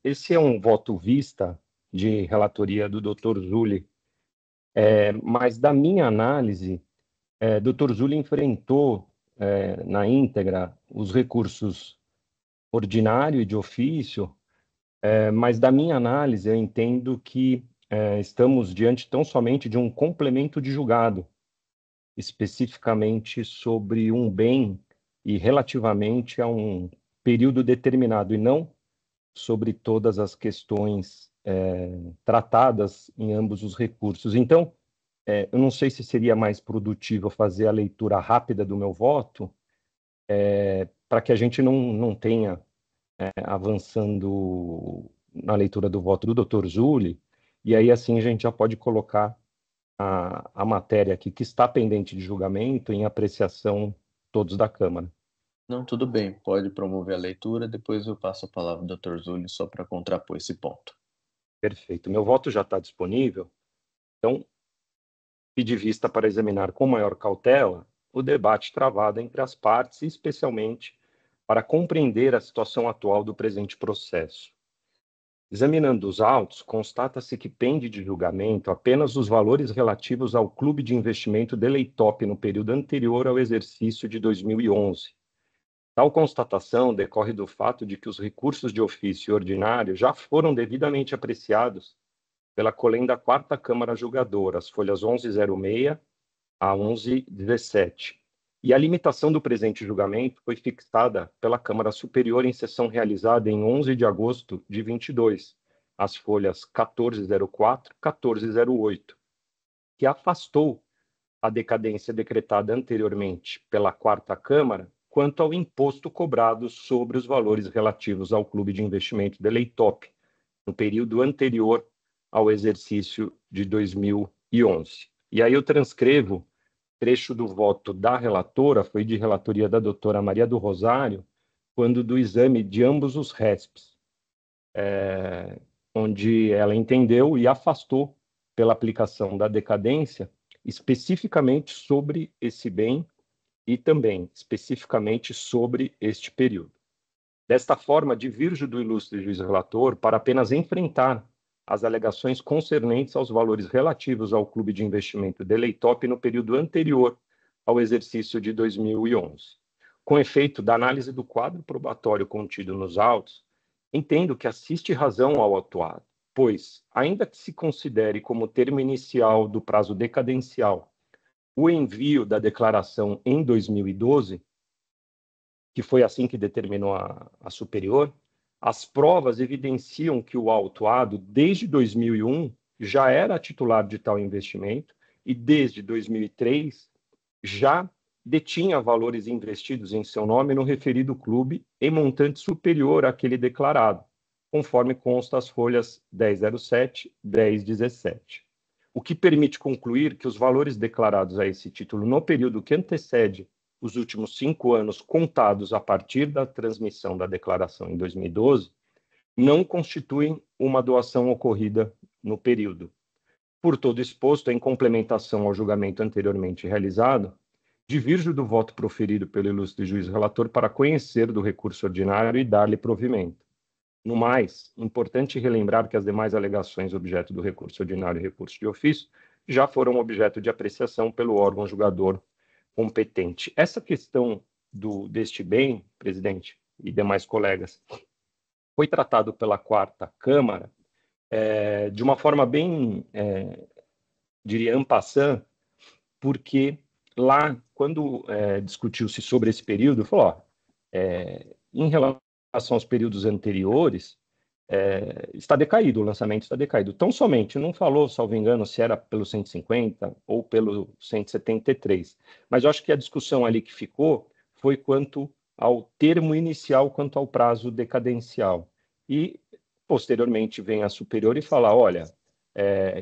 Esse é um voto vista de relatoria do doutor Zulli, mas da minha análise, doutor Zulli enfrentou na íntegra os recursos ordinário e de ofício, mas da minha análise eu entendo que estamos diante tão somente de um complemento de julgado, especificamente sobre um bem e relativamente a um período determinado, e não sobre todas as questões tratadas em ambos os recursos. Então, eu não sei se seria mais produtivo fazer a leitura rápida do meu voto, para que a gente não tenha avançando na leitura do voto do Dr. Zulli, e aí assim a gente já pode colocar a matéria aqui que está pendente de julgamento em apreciação todos da Câmara. Não, tudo bem, pode promover a leitura, depois eu passo a palavra ao Dr. Zulli só para contrapor esse ponto. Perfeito, meu voto já está disponível, então pedi vista para examinar com maior cautela o debate travado entre as partes, especialmente para compreender a situação atual do presente processo. Examinando os autos, constata-se que pende de julgamento apenas os valores relativos ao Clube de Investimento Deleitop no período anterior ao exercício de 2011. Tal constatação decorre do fato de que os recursos de ofício ordinário já foram devidamente apreciados pela Colém da 4ª Câmara Julgadora, as folhas 1106 a 1117. E a limitação do presente julgamento foi fixada pela Câmara Superior em sessão realizada em 11 de agosto de 22, as folhas 1404 e 1408, que afastou a decadência decretada anteriormente pela 4ª Câmara quanto ao imposto cobrado sobre os valores relativos ao Clube de Investimento Deleitop, no período anterior ao exercício de 2011. E aí eu transcrevo trecho do voto da relatora, foi de relatoria da doutora Maria do Rosário, quando do exame de ambos os RESPs, onde ela entendeu e afastou pela aplicação da decadência especificamente sobre esse bem e também especificamente sobre este período. Desta forma, divirjo do ilustre juiz relator para apenas enfrentar as alegações concernentes aos valores relativos ao Clube de Investimento Deleitop no período anterior ao exercício de 2011. Com efeito da análise do quadro probatório contido nos autos, entendo que assiste razão ao autuado, pois, ainda que se considere como termo inicial do prazo decadencial o envio da declaração em 2012, que foi assim que determinou a superior, as provas evidenciam que o autuado, desde 2001, já era titular de tal investimento e, desde 2003, já detinha valores investidos em seu nome no referido clube em montante superior àquele declarado, conforme consta as folhas 1007, 1017. O que permite concluir que os valores declarados a esse título no período que antecede os últimos 5 anos contados a partir da transmissão da declaração em 2012 não constituem uma doação ocorrida no período. Por todo exposto, em complementação ao julgamento anteriormente realizado, divirjo do voto proferido pelo ilustre juiz relator para conhecer do recurso ordinário e dar-lhe provimento. No mais, importante relembrar que as demais alegações objeto do recurso ordinário e recurso de ofício já foram objeto de apreciação pelo órgão julgador competente. Essa questão deste bem, presidente e demais colegas, foi tratado pela Quarta Câmara de uma forma bem, diria, en passant, porque lá, quando discutiu-se sobre esse período, falou, em relação aos períodos anteriores, está decaído, o lançamento está decaído. Tão somente, não falou, salvo engano, se era pelo 150 ou pelo 173, mas eu acho que a discussão ali que ficou foi quanto ao termo inicial, quanto ao prazo decadencial. E, posteriormente, vem a superior e fala, olha,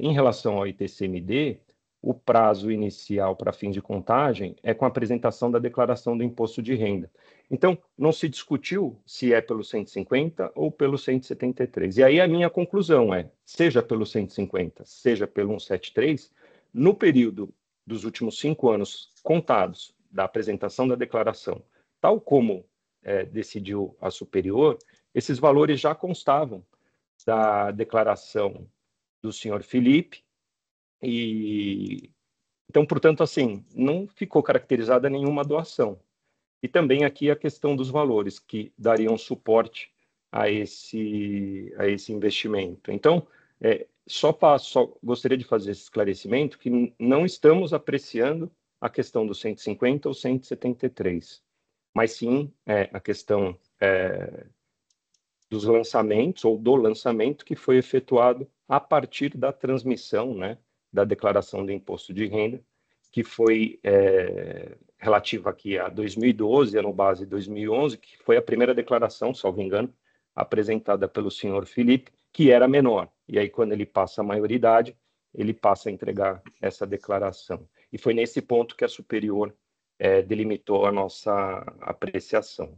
em relação ao ITCMD, o prazo inicial para fim de contagem é com a apresentação da declaração do imposto de renda. Então, não se discutiu se é pelo 150 ou pelo 173. E aí a minha conclusão seja pelo 150, seja pelo 173, no período dos últimos 5 anos contados da apresentação da declaração, tal como decidiu a superior, esses valores já constavam da declaração do senhor Felipe, e então, portanto, assim, não ficou caracterizada nenhuma doação. E também aqui a questão dos valores que dariam suporte a esse investimento. Então, só gostaria de fazer esse esclarecimento que não estamos apreciando a questão do 150 ou 173, mas sim a questão dos lançamentos ou do lançamento que foi efetuado a partir da transmissão, né, da declaração do imposto de renda, que foi relativa aqui a 2012, ano base 2011, que foi a primeira declaração, salvo engano, apresentada pelo senhor Felipe, que era menor. E aí, quando ele passa a maioridade, ele passa a entregar essa declaração. E foi nesse ponto que a superior delimitou a nossa apreciação.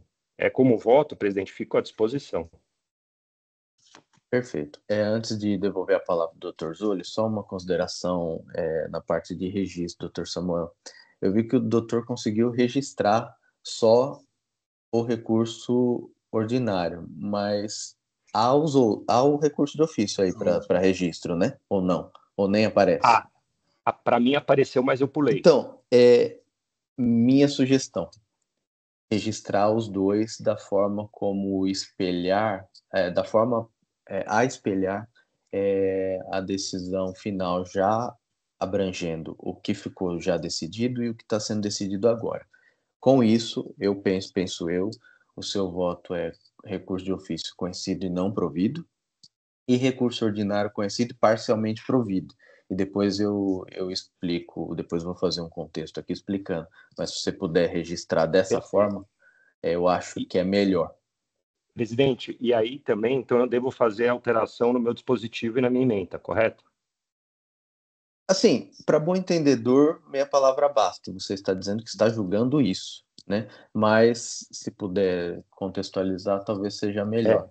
Como voto, presidente, fico à disposição. Perfeito. Antes de devolver a palavra ao Dr. Zulli, só uma consideração na parte de registro, Dr. Samuel. Eu vi que o doutor conseguiu registrar só o recurso ordinário, mas há o recurso de ofício aí para registro, né? Ou não? Ou nem aparece? Para mim apareceu, mas eu pulei. Então, minha sugestão, registrar os dois da forma como espelhar, da forma a espelhar a decisão final já abrangendo o que ficou já decidido e o que está sendo decidido agora. Com isso, eu penso eu, o seu voto é recurso de ofício conhecido e não provido, e recurso ordinário conhecido e parcialmente provido. E depois eu explico, depois vou fazer um contexto aqui explicando, mas se você puder registrar dessa forma, eu acho que é melhor. Presidente, e aí também, então eu devo fazer alteração no meu dispositivo e na minha ementa, correto? Assim, para bom entendedor, meia palavra basta. Você está dizendo que está julgando isso, né? Mas, se puder contextualizar, talvez seja melhor.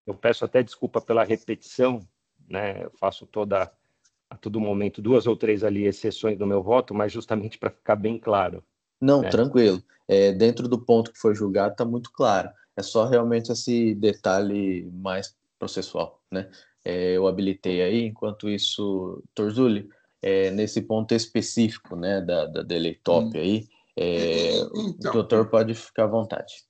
Eu peço até desculpa pela repetição, né? Eu faço a todo momento 2 ou 3 ali exceções no meu voto, mas justamente para ficar bem claro. Não, tranquilo. Dentro do ponto que foi julgado, está muito claro. É só realmente esse detalhe mais processual, né? Eu habilitei aí, enquanto isso, Torzulli, nesse ponto específico, né, da Deletop aí, então, o doutor pode ficar à vontade.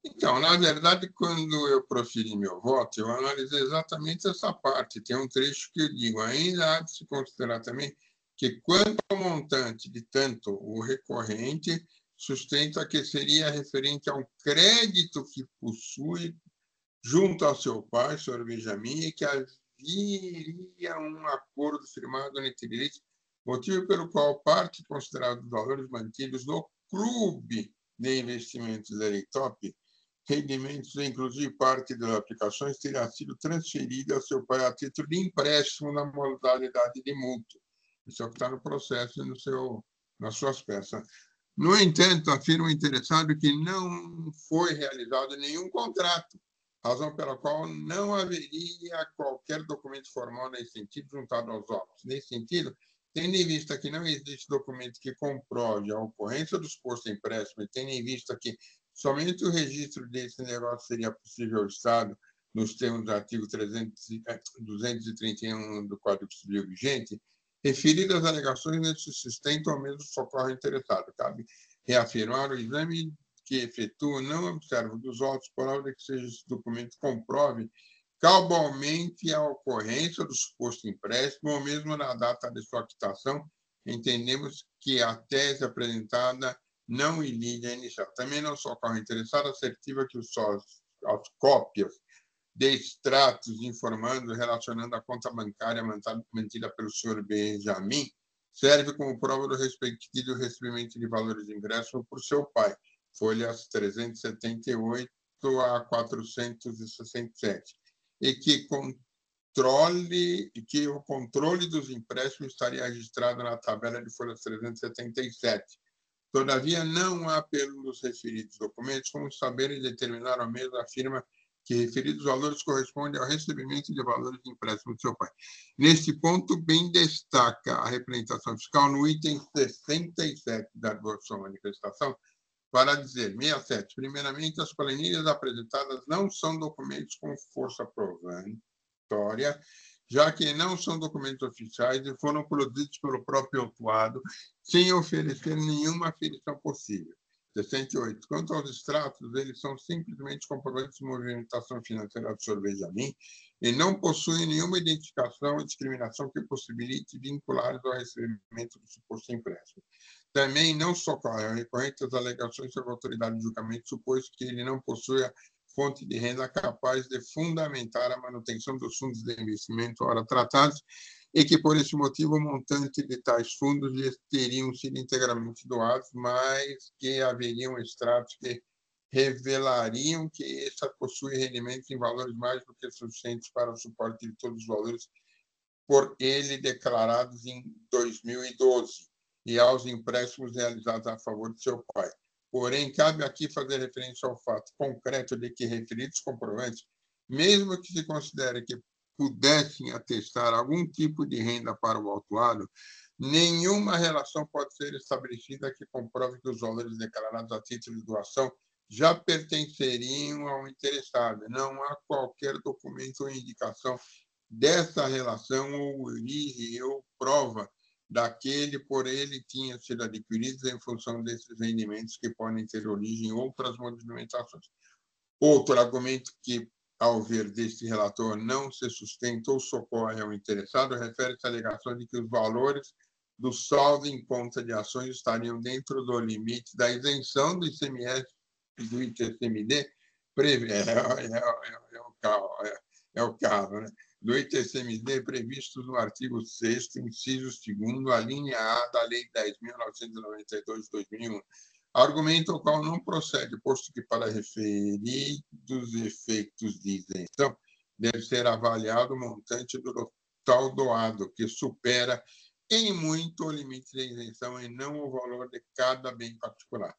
Então, na verdade, quando eu proferi meu voto, eu analisei exatamente essa parte. Tem um trecho que eu digo, ainda há de se considerar também que, quanto ao montante de tanto o recorrente, sustenta que seria referente a um crédito que possui junto ao seu pai, Sr. Benjamin, e que haveria um acordo firmado entre eles, motivo pelo qual parte considerada dos valores mantidos no clube de investimentos da Leitop, rendimentos, inclusive parte das aplicações, teria sido transferida ao seu pai a título de empréstimo na modalidade de mútuo. Isso é o que está no processo e nas suas peças. No entanto, afirma o interessado que não foi realizado nenhum contrato, razão pela qual não haveria qualquer documento formal nesse sentido juntado aos autos. Nesse sentido, tendo em vista que não existe documento que comprove a ocorrência dos postos empréstimo e tendo em vista que somente o registro desse negócio seria possível ao Estado, nos termos do artigo 231 do Código Civil vigente, referidas alegações não se sustentam ao mesmo socorro interessado. Cabe reafirmar o exame que efetua não observa dos autos prova que seja esse documento comprove cabalmente a ocorrência do suposto empréstimo ou mesmo na data de sua quitação, entendemos que a tese apresentada não ilide a inicial. Também não socorre interessado assertiva que as cópias de extratos informando, relacionando a conta bancária mantida pelo senhor Benjamin, serve como prova do respectivo recebimento de valores de ingresso por seu pai, folhas 378 a 467, e que o controle dos empréstimos estaria registrado na tabela de folhas 377. Todavia, não há pelos referidos documentos como saber e determinar ao mesmo afirma que referidos valores correspondem ao recebimento de valores de empréstimo do seu pai. Neste ponto, bem destaca a representação fiscal no item 67 da sua manifestação, para dizer, 67, primeiramente, as planilhas apresentadas não são documentos com força provantória, já que não são documentos oficiais e foram produzidos pelo próprio autuado, sem oferecer nenhuma aferição possível. 68. Quanto aos extratos, eles são simplesmente comprovantes de movimentação financeira do Sr. Benjamin e não possuem nenhuma identificação ou discriminação que possibilite vinculá-los ao recebimento do suposto empréstimo. Também não socorre ao recorrente as alegações sobre a autoridade de julgamento, supôs que ele não possui a fonte de renda capaz de fundamentar a manutenção dos fundos de investimento ora tratados e que, por esse motivo, o montante de tais fundos lhes teriam sido integralmente doados, mas que haveriam extratos que revelariam que esta possui rendimentos em valores mais do que suficientes para o suporte de todos os valores por ele declarados em 2012 e aos empréstimos realizados a favor de seu pai. Porém, cabe aqui fazer referência ao fato concreto de que referidos comprovantes, mesmo que se considere que pudessem atestar algum tipo de renda para o autuado, nenhuma relação pode ser estabelecida que comprove que os valores declarados a título de doação já pertenceriam ao interessado. Não há qualquer documento ou indicação dessa relação ou origem ou prova daquele por ele tinha sido adquiridos em função desses rendimentos que podem ter origem em outras movimentações. Outro argumento que, ao ver deste relator, não se sustenta ou socorre ao interessado, refere-se à alegação de que os valores do saldo em conta de ações estariam dentro do limite da isenção do ICMS e do ITCMD, é o caso, né? Do ITCMD previstos no artigo 6º, inciso 2º, a linha A da Lei 10.992 de 2001. Argumento ao qual não procede, posto que para referidos efeitos de isenção deve ser avaliado o montante do total doado, que supera em muito o limite de isenção e não o valor de cada bem particular.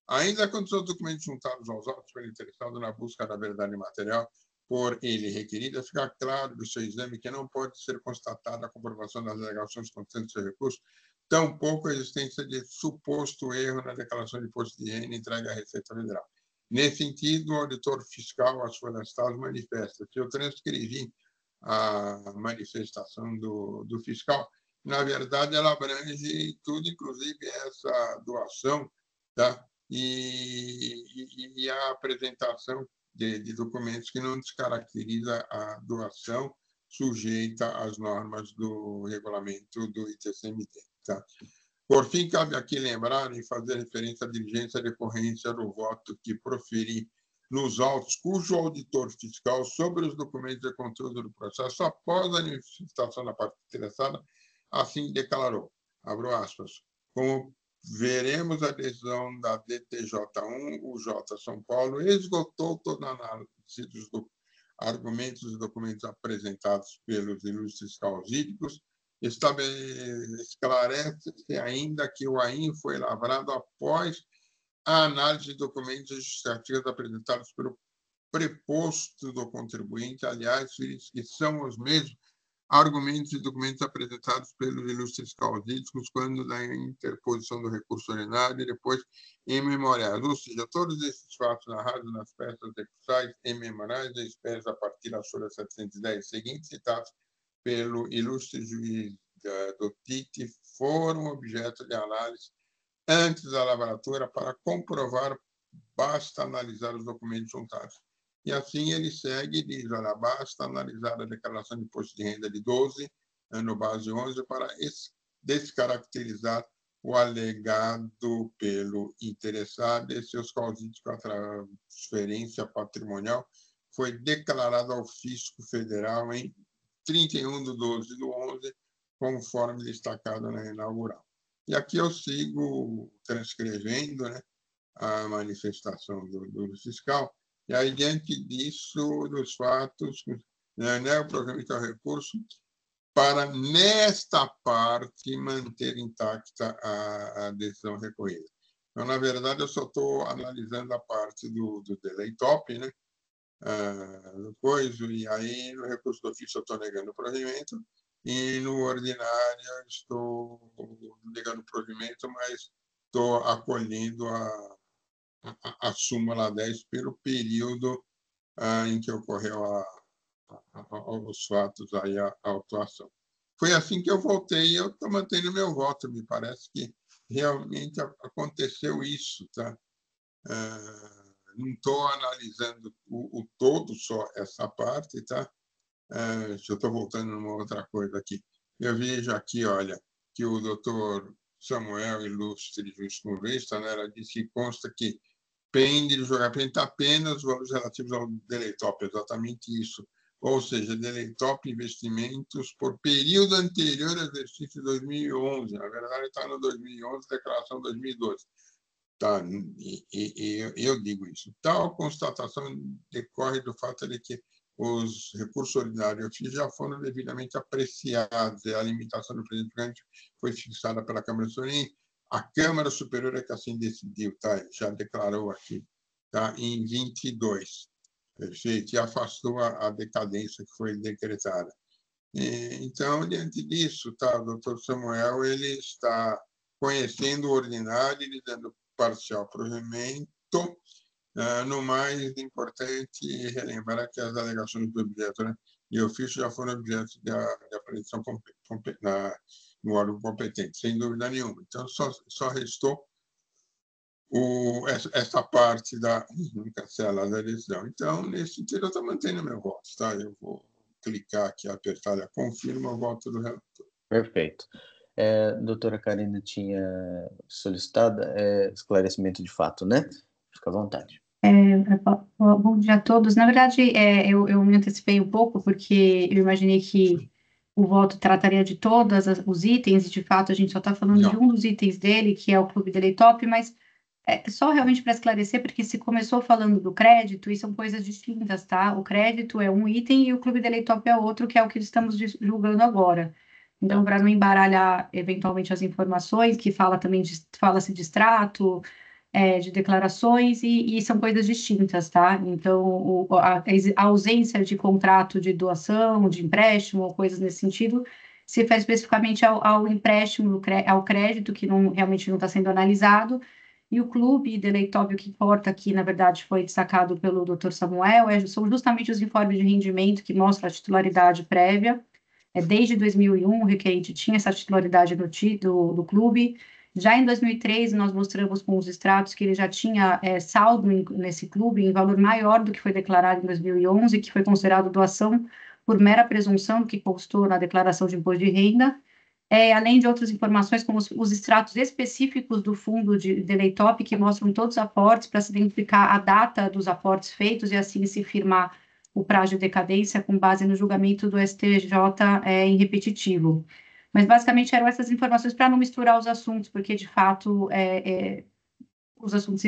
Ainda quando os documentos juntados aos autos pelo interessado na busca da verdade material, por ele requerida, fica claro do seu exame que não pode ser constatada a comprovação das alegações constantes do recurso, tampouco a existência de suposto erro na declaração de imposto de renda entregue à Receita Federal. Nesse sentido, o auditor fiscal, as florestais, manifesta que eu transcrevi a manifestação do fiscal, na verdade, ela abrange tudo, inclusive essa doação, tá? E a apresentação de documentos que não descaracteriza a doação sujeita às normas do regulamento do ITCMD. Tá? Por fim, cabe aqui lembrar e fazer referência à diligência decorrência do voto que proferi nos autos, cujo auditor fiscal, sobre os documentos de conteúdo do processo, após a manifestação da parte interessada, assim declarou, abro aspas, como veremos, a decisão da DTJ1, o J São Paulo, esgotou toda a análise dos argumentos e documentos apresentados pelos ilustres causídicos, esclarece-se ainda que o AIN foi lavrado após a análise de documentos e justificativas apresentados pelo preposto do contribuinte, aliás, que são os mesmos argumentos e documentos apresentados pelos ilustres causídicos quando da interposição do recurso ordinário e depois em memoriais. Ou seja, todos esses fatos narrados nas peças recursais em memoriais expressos a partir da folha 710 seguintes, citados pelo ilustre juiz do TIT, foram objeto de análise antes da lavratura. Para comprovar, basta analisar os documentos juntados. E assim ele segue e diz, olha, basta analisar a declaração de imposto de renda de 12, ano base 11, para descaracterizar o alegado pelo interessado e seus causídicos com a transferência patrimonial foi declarado ao Fisco Federal em 31/12/11, conforme destacado na inaugural. E aqui eu sigo transcrevendo, né, a manifestação do fiscal, e aí, diante disso, dos fatos, né, o programa de recurso para, nesta parte, manter intacta a decisão recorrida. Então, na verdade, eu só estou analisando a parte do delay top, né, e aí, no recurso do ofício, eu estou negando o provimento, e no ordinário, eu estou negando o provimento, mas estou acolhendo a súmula 10 pelo período em que ocorreu os fatos, aí, a autuação. Foi assim que eu voltei e eu estou mantendo meu voto. Me parece que realmente aconteceu isso. Tá? Não estou analisando o todo, só essa parte. Tá? Eu estou voltando numa outra coisa aqui. Eu vejo aqui, olha, que o doutor Samuel, ilustre juiz convista, né, ela disse que consta que pende do julgamento apenas os valores relativos ao Deletop, exatamente isso. Ou seja, Deletop investimentos por período anterior ao exercício de 2011. Na verdade, está no 2011, declaração 2012. Tá, e eu digo isso. Tal constatação decorre do fato de que os recursos ordinários já foram devidamente apreciados e a limitação do presente foi fixada pela Câmara Superior. A Câmara Superior é que assim decidiu, tá? Já declarou aqui, tá? Em 22, perfeito? E afastou a decadência que foi decretada. Então, diante disso, tá? O doutor Samuel ele está conhecendo o ordinário e dando parcial provimento. No mais importante, relembrar que as alegações do objeto, né, e ofício já foram objeto de apreensão no órgão competente, sem dúvida nenhuma. Então, só restou essa parte da cancela da decisão. Então, nesse sentido, eu estou mantendo meu voto. Tá? Eu vou clicar aqui, apertar a confirma o voto do relator. Perfeito. Doutora Karina tinha solicitado esclarecimento de fato, né? Fica à vontade. Bom dia a todos. Na verdade, eu me antecipei um pouco, porque eu imaginei que o voto trataria de todos os itens, e de fato a gente só está falando de um dos itens dele, que é o Clube Deletop, mas só realmente para esclarecer, porque se começou falando do crédito, e são coisas distintas, tá? O crédito é um item e o Clube Deletop é outro, que é o que estamos julgando agora. Então, para não embaralhar eventualmente as informações, que fala-se de extrato, de declarações, e são coisas distintas, tá? Então, a ausência de contrato de doação, de empréstimo, ou coisas nesse sentido, se faz especificamente ao empréstimo, ao crédito, que realmente não está sendo analisado, e o Clube Deletop, o que importa aqui, na verdade, foi destacado pelo Dr. Samuel, são justamente os informes de rendimento que mostram a titularidade prévia. Desde 2001, o requerente tinha essa titularidade do clube. Já em 2003, nós mostramos com os extratos que ele já tinha saldo nesse clube em valor maior do que foi declarado em 2011, que foi considerado doação por mera presunção, que constou na declaração de imposto de renda. além de outras informações, como os extratos específicos do fundo de Leitop, que mostram todos os aportes, para se identificar a data dos aportes feitos e assim se firmar o prazo de decadência com base no julgamento do STJ em repetitivo. Mas, basicamente, eram essas informações para não misturar os assuntos, porque, de fato, os assuntos,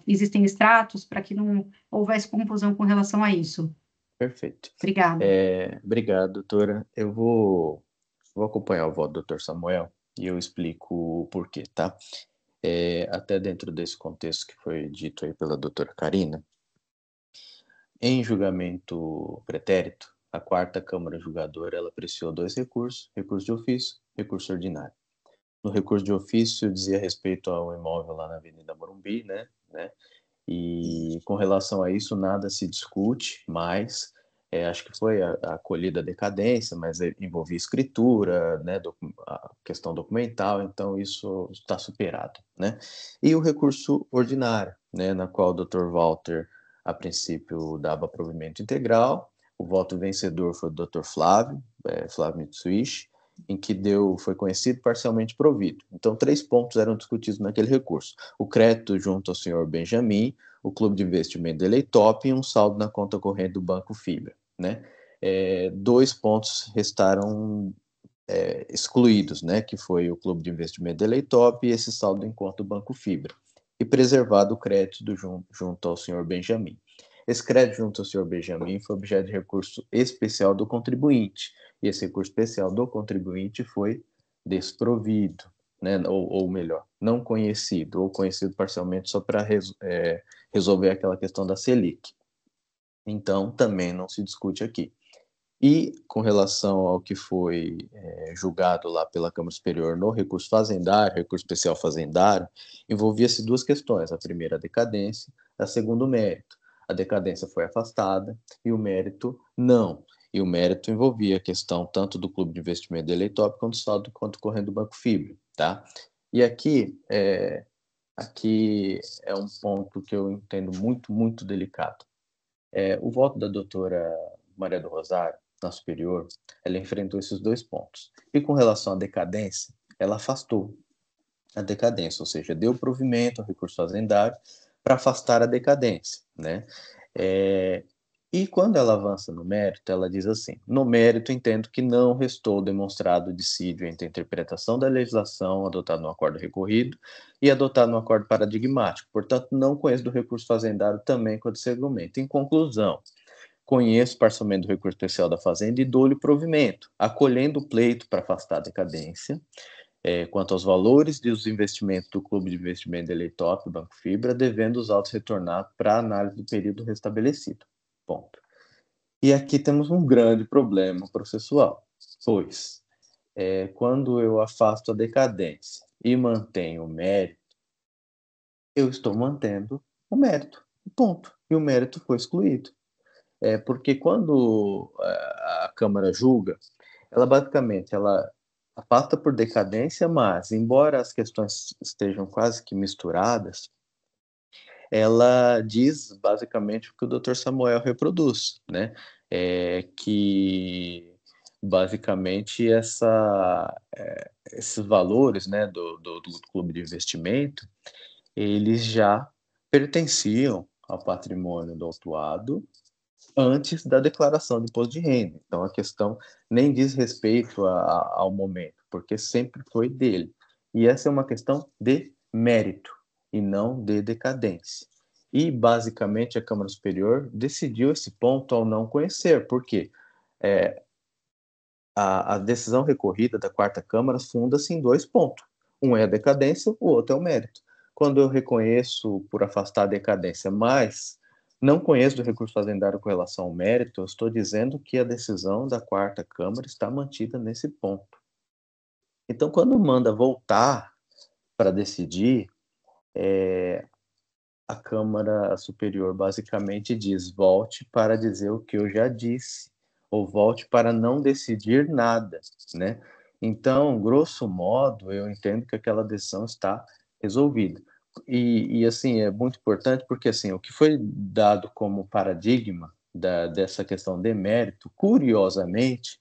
existem extratos para que não houvesse confusão com relação a isso. Perfeito. Obrigada. Obrigado, doutora. Eu vou acompanhar o voto do doutor Samuel e eu explico o porquê, tá? Até dentro desse contexto que foi dito aí pela doutora Karina, em julgamento pretérito, a quarta Câmara Julgadora, ela apreciou 2 recursos, recurso de ofício, recurso ordinário. No recurso de ofício, dizia respeito ao imóvel lá na Avenida Morumbi, né? E com relação a isso, nada se discute mais. Acho que foi acolhida a decadência, mas envolvia escritura, né? A questão documental, então isso está superado, né? E o recurso ordinário, né? Na qual o Dr. Walter, a princípio, dava provimento integral. O voto vencedor foi do Dr. Flávio Mitsuishi, em que foi conhecido parcialmente provido. Então, 3 pontos eram discutidos naquele recurso. O crédito junto ao senhor Benjamin, o clube de investimento de Leitop e um saldo na conta corrente do Banco Fibra, né? 2 pontos restaram excluídos, né? Que foi o clube de investimento de Leitop e esse saldo em conta do Banco Fibra. E preservado o crédito junto ao senhor Benjamin. Esse crédito junto ao senhor Benjamin foi objeto de recurso especial do contribuinte, e esse recurso especial do contribuinte foi desprovido, né? Ou melhor, não conhecido, ou conhecido parcialmente só para resolver aquela questão da Selic. Então, também não se discute aqui. E com relação ao que foi julgado lá pela Câmara Superior no recurso fazendário, recurso especial fazendário, envolvia-se 2 questões. A primeira, a decadência, a segunda, o mérito. A decadência foi afastada e o mérito não. E o mérito envolvia a questão tanto do Clube de Investimento de Leitop quanto do saldo quanto corrente do Banco Fibra, tá? E aqui é um ponto que eu entendo muito, muito delicado. O voto da doutora Maria do Rosário, na superior, ela enfrentou esses 2 pontos. E com relação à decadência, ela afastou a decadência, ou seja, deu provimento ao recurso fazendário para afastar a decadência, né? E quando ela avança no mérito, ela diz assim: no mérito, entendo que não restou demonstrado dissídio entre a interpretação da legislação adotada no acordo recorrido e adotado no acordo paradigmático. Portanto, não conheço do recurso fazendário também quanto esse argumento. Em conclusão, conheço parcialmente do recurso especial da Fazenda e dou-lhe provimento, acolhendo o pleito para afastar a decadência. Quanto aos valores dos investimentos do Clube de Investimento de Leitop, do Banco Fibra, devendo os autos retornar para a análise do período restabelecido. Ponto. E aqui temos um grande problema processual, pois quando eu afasto a decadência e mantenho o mérito, eu estou mantendo o mérito, ponto. E o mérito foi excluído. Porque quando a Câmara julga, ela basicamente afasta por decadência, mas, embora as questões estejam quase que misturadas, ela diz basicamente o que o Dr. Samuel reproduz, né? Que basicamente esses valores, né, do clube de investimento, eles já pertenciam ao patrimônio do autuado antes da declaração de imposto de renda. Então, a questão nem diz respeito ao momento, porque sempre foi dele. E essa é uma questão de mérito e não de decadência. E, basicamente, a Câmara Superior decidiu esse ponto ao não conhecer, porque a decisão recorrida da quarta Câmara funda-se em 2 pontos. Um é a decadência, o outro é o mérito. Quando eu reconheço por afastar a decadência, mas não conheço do recurso fazendário com relação ao mérito, eu estou dizendo que a decisão da quarta Câmara está mantida nesse ponto. Então, quando manda voltar para decidir, a Câmara Superior basicamente diz: volte para dizer o que eu já disse, ou volte para não decidir nada, né? Então, grosso modo, eu entendo que aquela decisão está resolvida. E assim, é muito importante porque assim, o que foi dado como paradigma dessa questão de mérito, curiosamente,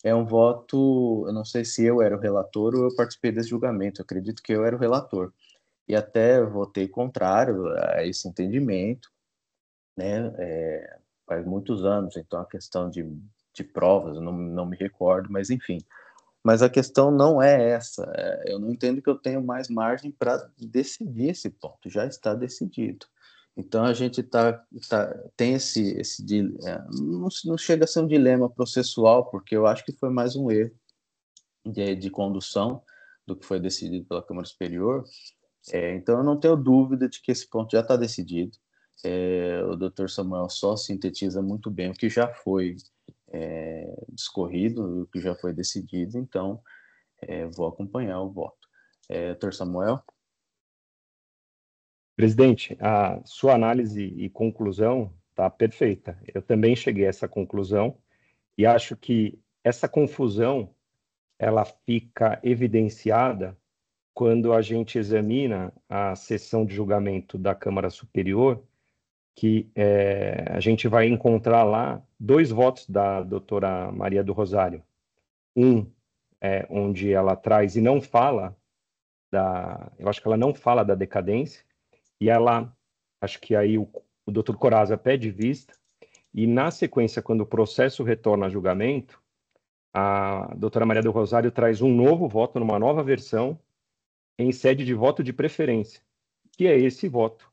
É um voto, eu não sei se eu era o relator ou eu participei desse julgamento, eu acredito que eu era o relator. E até votei contrário a esse entendimento, né? Faz muitos anos, então a questão de provas, eu não me recordo, mas enfim. Mas a questão não é essa. Eu não entendo que eu tenho mais margem para decidir esse ponto, já está decidido. Então a gente tem não chega a ser um dilema processual, porque eu acho que foi mais um erro de condução do que foi decidido pela Câmara Superior. Então eu não tenho dúvida de que esse ponto já está decidido. O Dr. Samuel só sintetiza muito bem o que já foi discorrido, o que já foi decidido, então vou acompanhar o voto. Dr. Samuel? Presidente, a sua análise e conclusão está perfeita. Eu também cheguei a essa conclusão e acho que essa confusão ela fica evidenciada quando a gente examina a sessão de julgamento da Câmara Superior, que a gente vai encontrar lá 2 votos da doutora Maria do Rosário. Onde ela traz e não fala eu acho que ela não fala da decadência, e acho que aí o doutor Corazza pede vista, e na sequência, quando o processo retorna a julgamento, a doutora Maria do Rosário traz um novo voto, numa nova versão, em sede de voto de preferência, que é esse voto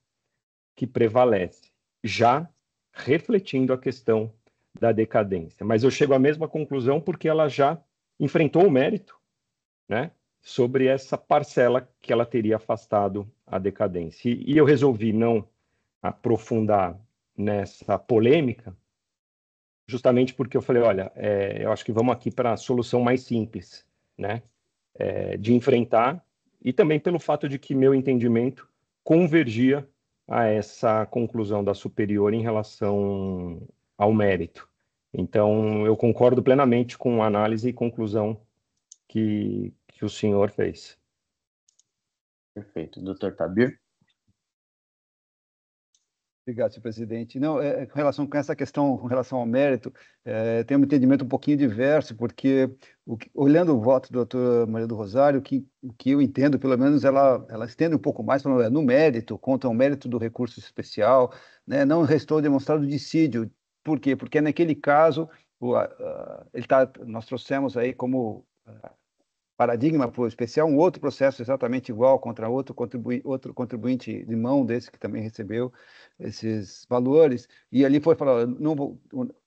que prevalece, já refletindo a questão da decadência. Mas eu chego à mesma conclusão porque ela já enfrentou o mérito, né, sobre essa parcela que ela teria afastado a decadência. E eu resolvi não aprofundar nessa polêmica, justamente porque eu falei, olha, eu acho que vamos aqui para a solução mais simples, né, de enfrentar, e também pelo fato de que meu entendimento convergia a essa conclusão da superior em relação ao mérito. Então, eu concordo plenamente com a análise e conclusão que o senhor fez. Perfeito. Dr. Tabir? Obrigado, senhor presidente. Não, com relação com essa questão, com relação ao mérito, tem um entendimento um pouquinho diverso, porque olhando o voto do doutor Maria do Rosário, o que eu entendo, pelo menos, ela estende um pouco mais no mérito, contra o mérito do recurso especial, né? Não restou demonstrado dissídio. Por quê? Porque naquele caso, nós trouxemos aí como paradigma para o especial, um outro processo exatamente igual contra outro contribuinte de mão desse que também recebeu esses valores, e ali foi falar,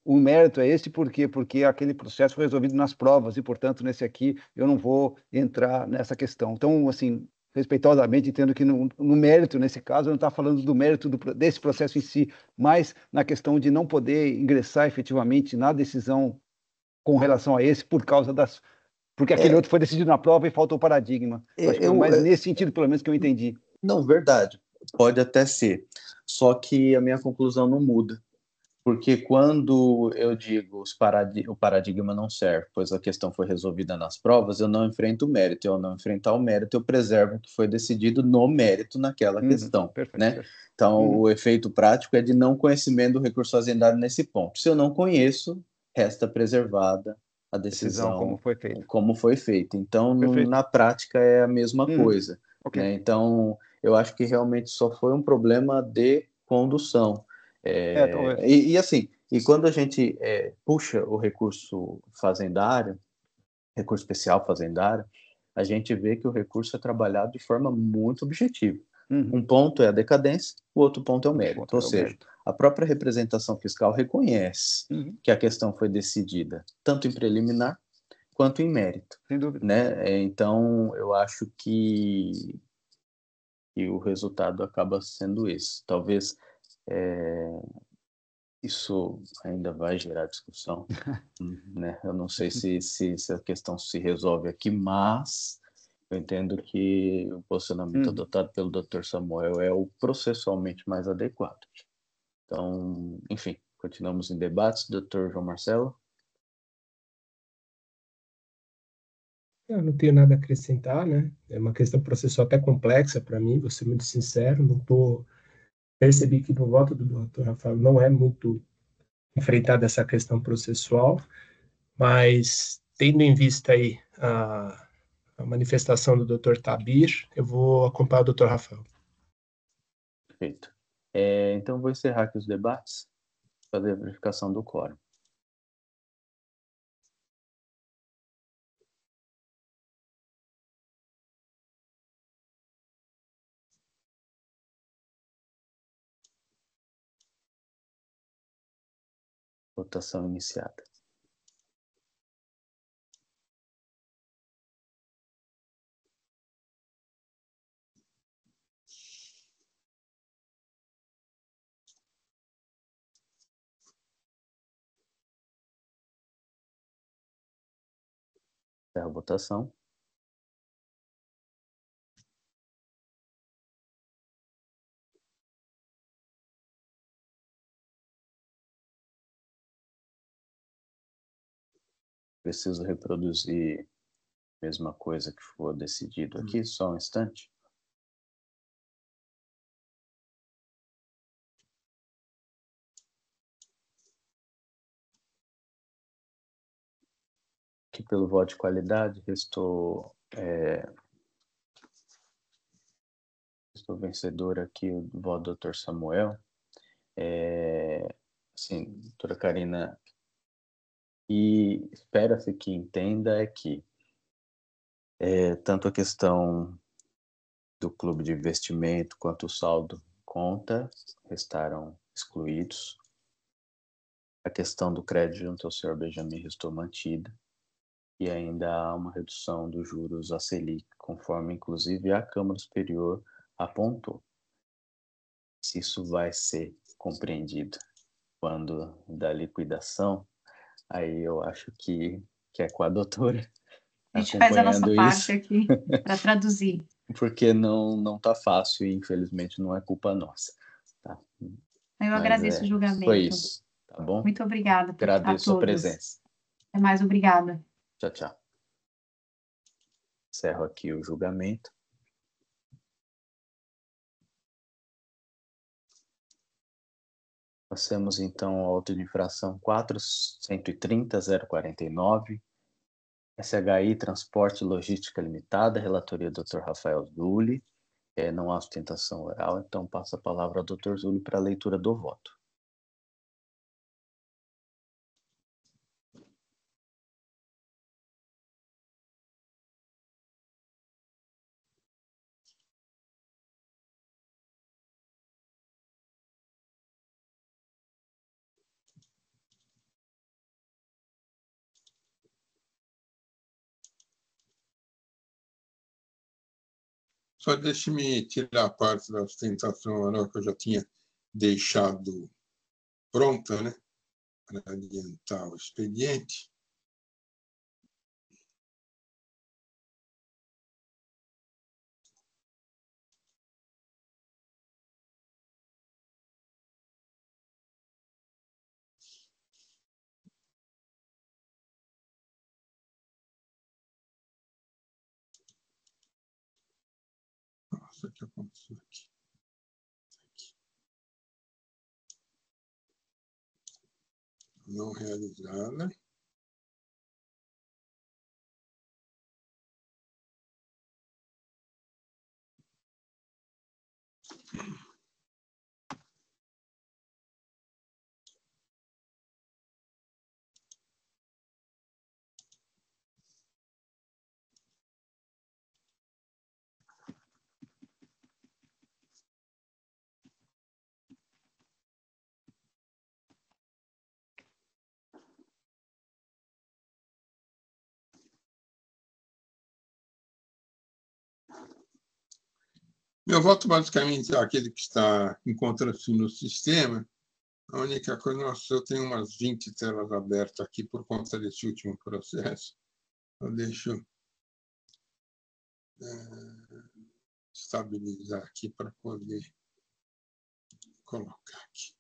o mérito é esse porque aquele processo foi resolvido nas provas, e, portanto, nesse aqui eu não vou entrar nessa questão. Então, assim, respeitosamente, entendo que no mérito, nesse caso, eu não estava falando do mérito desse processo em si, mas na questão de não poder ingressar efetivamente na decisão com relação a esse por causa porque aquele outro foi decidido na prova e faltou o paradigma. Mas nesse sentido, pelo menos, que eu entendi. Não, verdade. Pode até ser. Só que a minha conclusão não muda. Porque quando eu digo o paradigma não serve, pois a questão foi resolvida nas provas, eu não enfrento o mérito. Eu não enfrentar o mérito, eu preservo o que foi decidido no mérito naquela questão. Perfeito, né? Perfeito. Então, o efeito prático é de não conhecimento do recurso fazendário nesse ponto. Se eu não conheço, resta preservada a decisão como foi feita. Então, na prática, é a mesma coisa. Okay. Né? Então, eu acho que realmente só foi um problema de condução. E assim, quando a gente puxa o recurso fazendário, recurso especial fazendário, a gente vê que o recurso é trabalhado de forma muito objetiva. Um ponto é a decadência, o outro ponto é o mérito. Ou seja, a própria representação fiscal reconhece que a questão foi decidida tanto em preliminar quanto em mérito. Sem dúvida. Né? Então, eu acho que o resultado acaba sendo esse. Talvez isso ainda vai gerar discussão, né? Eu não sei se a questão se resolve aqui, mas eu entendo que o posicionamento adotado pelo Dr. Samuel é o processualmente mais adequado. Então, enfim, continuamos em debates. Dr. João Marcelo? Eu não tenho nada a acrescentar, né? É uma questão processual até complexa para mim, vou ser muito sincero, percebi que no voto do Dr. Rafael não é muito enfrentada essa questão processual, mas tendo em vista aí a manifestação do Dr. Tabir, eu vou acompanhar o Dr. Rafael. Perfeito. Então, vou encerrar aqui os debates, fazer a verificação do quórum. Votação iniciada. Encerra a votação. Preciso reproduzir a mesma coisa que for decidido aqui, só um instante. Aqui pelo voto de qualidade, restou vencedor aqui o voto do Dr. Samuel. Assim, doutora Karina, e espera-se que entenda que tanto a questão do clube de investimento quanto o saldo conta restaram excluídos. A questão do crédito junto ao senhor Benjamin restou mantida. E ainda há uma redução dos juros à Selic, conforme inclusive a Câmara Superior apontou. Se isso vai ser compreendido quando da liquidação, aí eu acho que é com a doutora A gente faz a nossa parte isso, aqui para traduzir. Porque não tá fácil e infelizmente não é culpa nossa. Tá? Eu agradeço o julgamento. Foi isso, tá bom? Muito obrigada Agradeço a a presença. Até mais, obrigada. Tchau, tchau. Encerro aqui o julgamento. Passamos então ao auto de infração 4.130.049, SHI Transporte e Logística Limitada, relatoria do Dr. Rafael Zulli. Não há sustentação oral, então passo a palavra ao Dr. Zulli para a leitura do voto. Só deixe-me tirar a parte da sustentação oral que eu já tinha deixado pronta, né, para adiantar o expediente. Nossa, o que aconteceu aqui? Não realizada. Meu voto basicamente é aquele que encontra-se no sistema. A única coisa, nossa, eu tenho umas 20 telas abertas aqui por conta desse último processo. Eu deixo estabilizar aqui para poder colocar aqui.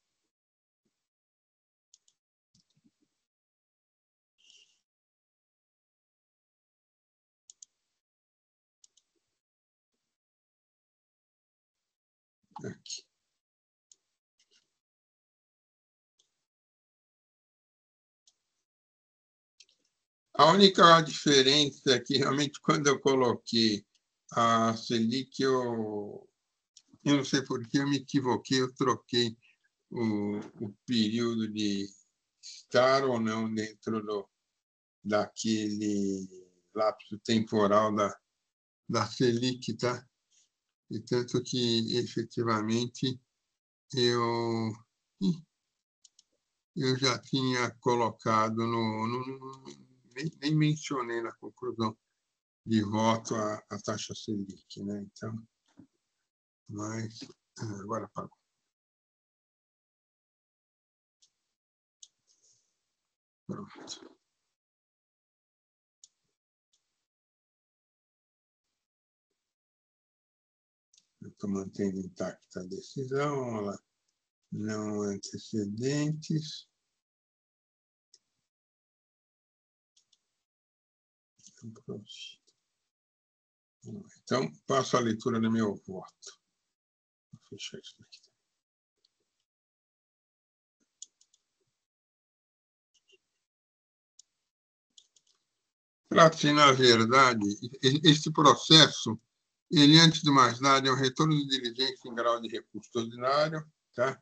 Aqui. A única diferença é que, realmente, quando eu coloquei a Selic, eu não sei por que eu me equivoquei, eu troquei o período de estar ou não dentro daquele lapso temporal da Selic, tá? E tanto que, efetivamente, eu já tinha colocado nem mencionei na conclusão de voto a taxa Selic, né? Então, mas agora pagou. Pronto. Eu estou mantendo intacta a decisão, ela não antecedentes. Então, passo a leitura do meu voto. Vou fechar isso aqui. Trata-se, na verdade, este processo, ele, antes de mais nada, é um retorno de diligência em grau de recurso ordinário, tá?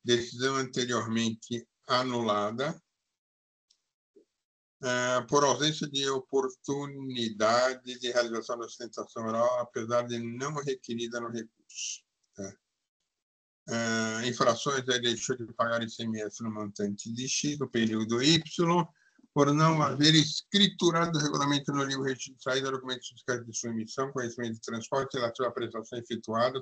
Decisão anteriormente anulada, por ausência de oportunidade de realização da sustentação oral, apesar de não requerida no recurso. Tá? Infrações, aí deixou de pagar ICMS no montante de X, no período Y, por não haver escriturado o regulamento no livro registro de saída, documentos fiscais de sua emissão, conhecimento de transporte relativo a prestações efetuadas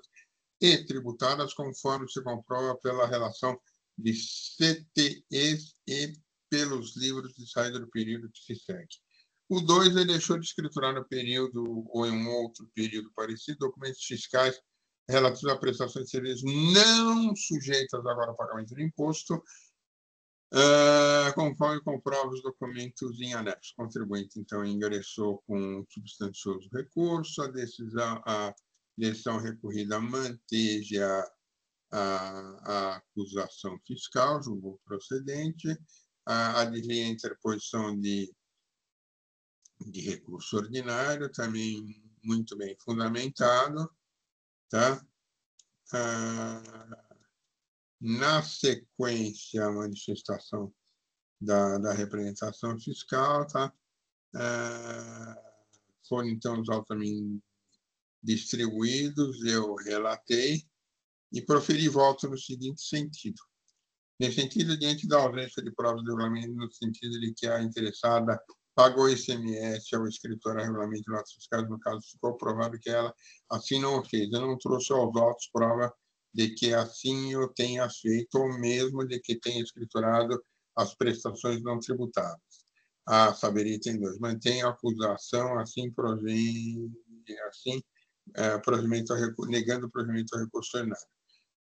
e tributadas, conforme se comprova pela relação de CTEs e pelos livros de saída do período que se segue. O 2, ele deixou de escriturar no período ou em um outro período parecido documentos fiscais relativos a prestações de serviços não sujeitas agora ao pagamento de imposto, conforme comprova os documentos em anexo. O contribuinte, então, ingressou com um substancioso recurso, a decisão recorrida manteve a acusação fiscal, julgou procedente, advia a interposição de recurso ordinário, também muito bem fundamentado, tá? Na sequência, a manifestação da representação fiscal, tá? Foram, então, os autos também distribuídos, eu relatei e proferi voto no seguinte sentido. Nesse sentido, diante da ausência de provas de regulamento, no sentido de que a interessada pagou ICMS ao escritor a regulamento de notas fiscais, no caso, ficou provado que ela assim não o fez. Eu não trouxe aos autos prova de que assim o tenha feito, ou mesmo de que tenha escriturado as prestações não tributadas. A saber, item 2. Mantém a acusação, assim negando o provimento ao recurso ordinário.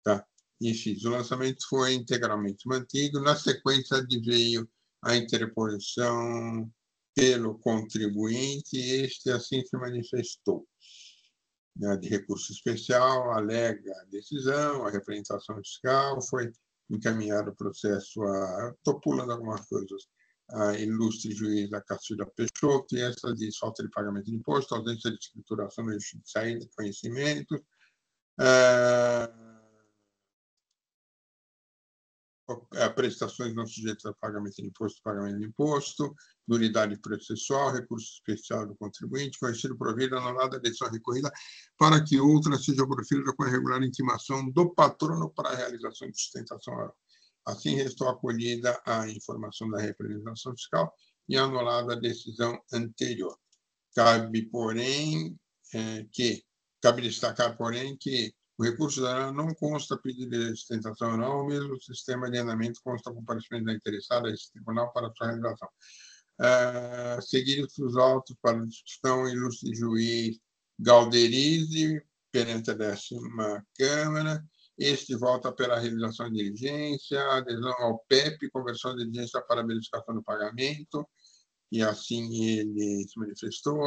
Tá? Inciso, o lançamento foi integralmente mantido. Na sequência, veio a interposição pelo contribuinte e este assim se manifestou. De recurso especial, alega a decisão, a representação fiscal, foi encaminhado o processo estou pulando algumas coisas, a ilustre juíza Cacilda Peixoto, e essa diz falta de pagamento de imposto, ausência de escrituração no registro de saída de conhecimento, prestações não sujeitas a pagamento de imposto, nulidade processual, recurso especial do contribuinte, conhecido provido, anulada a decisão recorrida, para que outra seja proferida com a regular intimação do patrono para a realização de sustentação oral. Assim, restou acolhida a informação da representação fiscal e anulada a decisão anterior. Cabe destacar, porém, que o recurso não consta pedido de sustentação oral, ou mesmo o sistema de andamento consta comparecimento da interessada a esse tribunal para sua realização. Seguidos os autos para discussão, ilustre juiz Galderize, perante a 10ª Câmara, este volta pela realização de diligência, adesão ao PEP, conversão de diligência para verificação do pagamento, e assim ele se manifestou,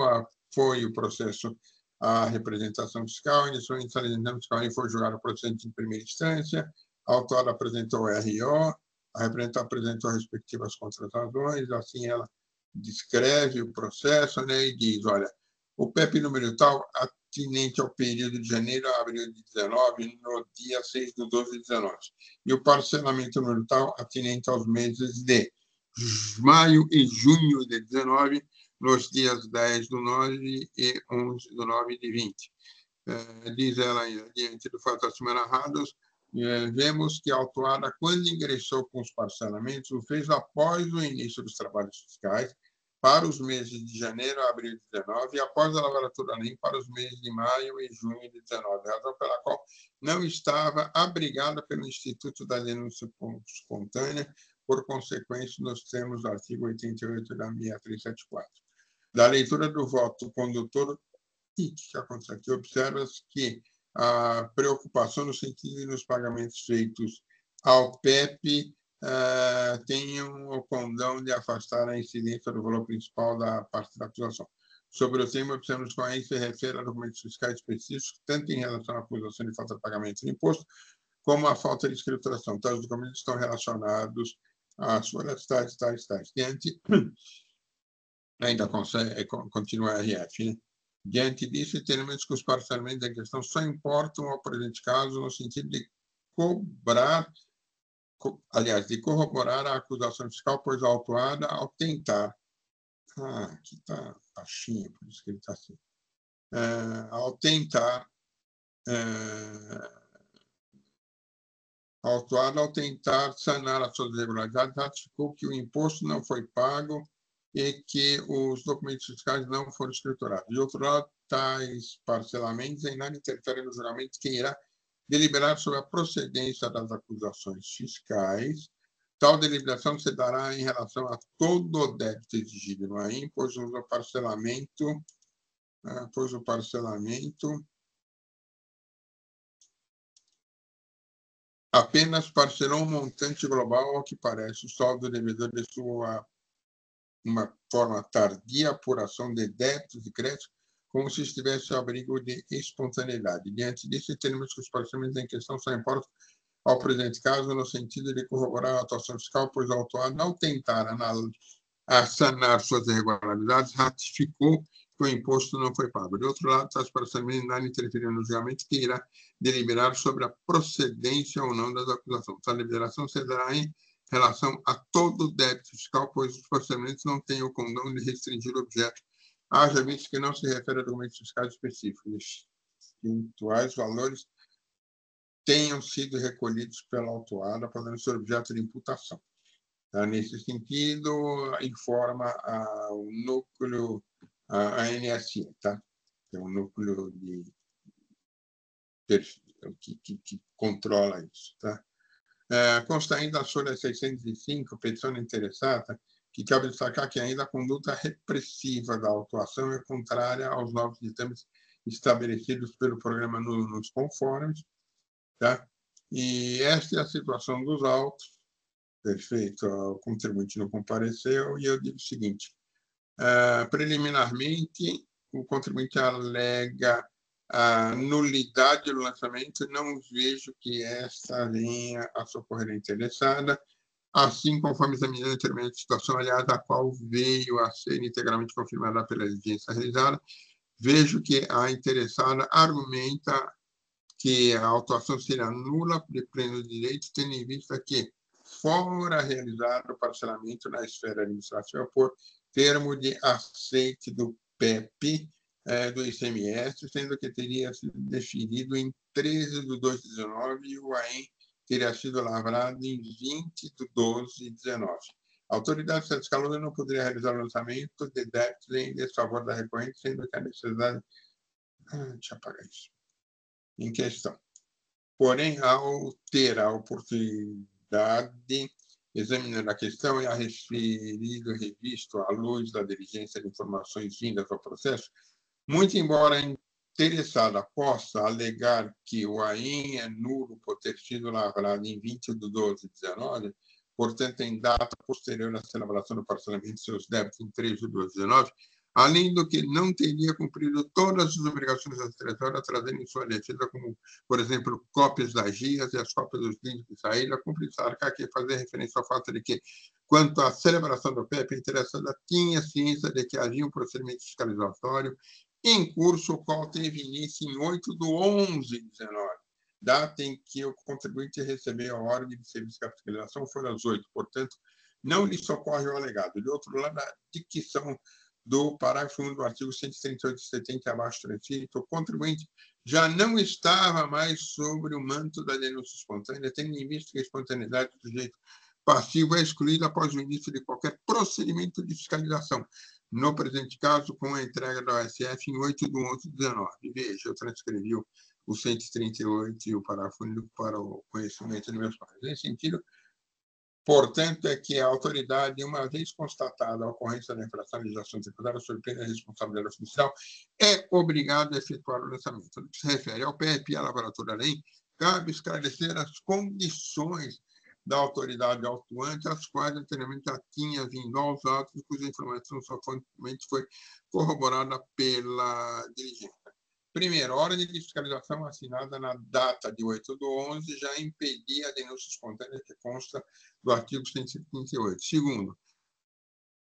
foi o processo a representação fiscal, inicialmente a representação fiscal e foi julgado o procedimento em primeira instância, a autora apresentou o RO, a representante apresentou respectivas contratações, assim ela descreve o processo, né, e diz, olha, o PEP número tal, atinente ao período de janeiro a abril de 19, no dia 6 de 12 de 19. E o parcelamento número tal, atinente aos meses de maio e junho de 19, nos dias 10 do 9 e 11 do 9 de 20. Diz ela ainda, diante do fato acima narrados, vemos que a autuada, quando ingressou com os parcelamentos, o fez após o início dos trabalhos fiscais, para os meses de janeiro a abril de 19, e após a lavratura ANEM para os meses de maio e junho de 19, razão pela qual não estava abrigada pelo Instituto da Denúncia Espontânea, por consequência, nos termos do artigo 88 da 6374. Da leitura do voto condutor, que acontece aqui, observa-se que a preocupação no sentido de nos pagamentos feitos ao PEP tenham o condão de afastar a incidência do valor principal da parte da acusação. Sobre o tema, observamos que a ANEM se refere a documentos fiscais específicos, tanto em relação à acusação de falta de pagamento de imposto, como à falta de escrituração. Tais documentos estão relacionados às folhas tais. Diante, ainda continua a RF, né? Diante disso, entendemos que os parcelamentos em questão só importam ao presente caso no sentido de de corroborar a acusação fiscal, pois a autuada, ao tentar... aqui está baixinho, por isso que ele está assim. Ao tentar... a autuada, ao tentar sanar as suas irregularidades, ratificou que o imposto não foi pago e que os documentos fiscais não foram escriturados. De outro lado, tais parcelamentos em nada interferem no julgamento que irá deliberar sobre a procedência das acusações fiscais. Tal deliberação se dará em relação a todo o débito exigido no AIM, pois o parcelamento apenas parcelou um montante global ao que parece o saldo devedor de uma forma tardia apuração de débitos e créditos, como se estivesse ao abrigo de espontaneidade. Diante disso, entendemos que os parcelamentos em questão só importam ao presente caso no sentido de corroborar a atuação fiscal, pois o autuado, ao tentar sanar suas irregularidades, ratificou que o imposto não foi pago. De outro lado, tais parcelamentos não interferiram no julgamento que irá deliberar sobre a procedência ou não das acusações. Tal deliberação se dará em relação a todo o débito fiscal, pois os parcelamentos não têm o condão de restringir o objeto, haja visto que não se refere a documentos fiscais específicos, eventuais valores tenham sido recolhidos pela autuada, podendo ser objeto de imputação. Nesse sentido, informa o núcleo, a NSE, tá? É um núcleo que controla isso, tá? Consta ainda a folha 605, petição interessada, que cabe destacar que ainda a conduta repressiva da autuação é contrária aos novos ditames estabelecidos pelo programa nos conformes, tá? E esta é a situação dos autos. Perfeito, o contribuinte não compareceu, e eu digo o seguinte, preliminarmente, o contribuinte alega a nulidade do lançamento, não vejo que esta venha a socorrer a interessada, assim conforme examinando anteriormente a situação, aliás, a qual veio a ser integralmente confirmada pela diligência realizada, vejo que a interessada argumenta que a autuação será nula de pleno direito, tendo em vista que fora realizado o parcelamento na esfera administrativa por termo de aceite do PEP, do ICMS, sendo que teria sido definido em 13 de 2 de 19 e o AEM teria sido lavrado em 20 de 12 de 19. A autoridade fiscal não poderia realizar o lançamento de débitos em desfavor da recorrente, sendo que a necessidade... deixa eu apagar isso. Em questão. Porém, ao ter a oportunidade, examinando a questão e a referido revisto à luz da diligência de informações vindas ao processo, muito embora interessada possa alegar que o AIM é nulo por ter sido lavrado em 20 de 12 de 19, portanto, em data posterior à celebração do parcelamento de seus débitos em 3 de 12 de 19, além do que não teria cumprido todas as obrigações acessórias trazendo em sua defesa, como, por exemplo, cópias das guias e as cópias dos livros de saída, a cúmplice arcar que fazer referência ao fato de que, quanto à celebração do PEP, a interessada tinha ciência de que havia um procedimento fiscalizatório em curso, o qual teve início em 8/11/19, data em que o contribuinte recebeu a ordem de serviço de fiscalização foi às 8, portanto, não lhe socorre o alegado. De outro lado, a dicção do parágrafo 1 do artigo 138/70, abaixo transcrito, o contribuinte já não estava mais sobre o manto da denúncia espontânea, tendo em vista que a espontaneidade do sujeito passivo é excluída após o início de qualquer procedimento de fiscalização, no presente caso, com a entrega da OSF em 8/11/19. Veja, eu transcrevi o 138 e o parágrafo único para o conhecimento de meus pares. Nesse sentido, portanto, é que a autoridade, uma vez constatada a ocorrência da infração de legislação tributária sob pena de responsabilidade oficial, é obrigada a efetuar o lançamento. No que se refere ao PEP e à lavratura além, cabe esclarecer as condições da autoridade autuante, as quais anteriormente já tinha vindo aos autos, cuja informação somente foi corroborada pela diligência. Primeiro, a ordem de fiscalização assinada na data de 8/11 já impedia a denúncia espontânea que consta do artigo 138. Segundo,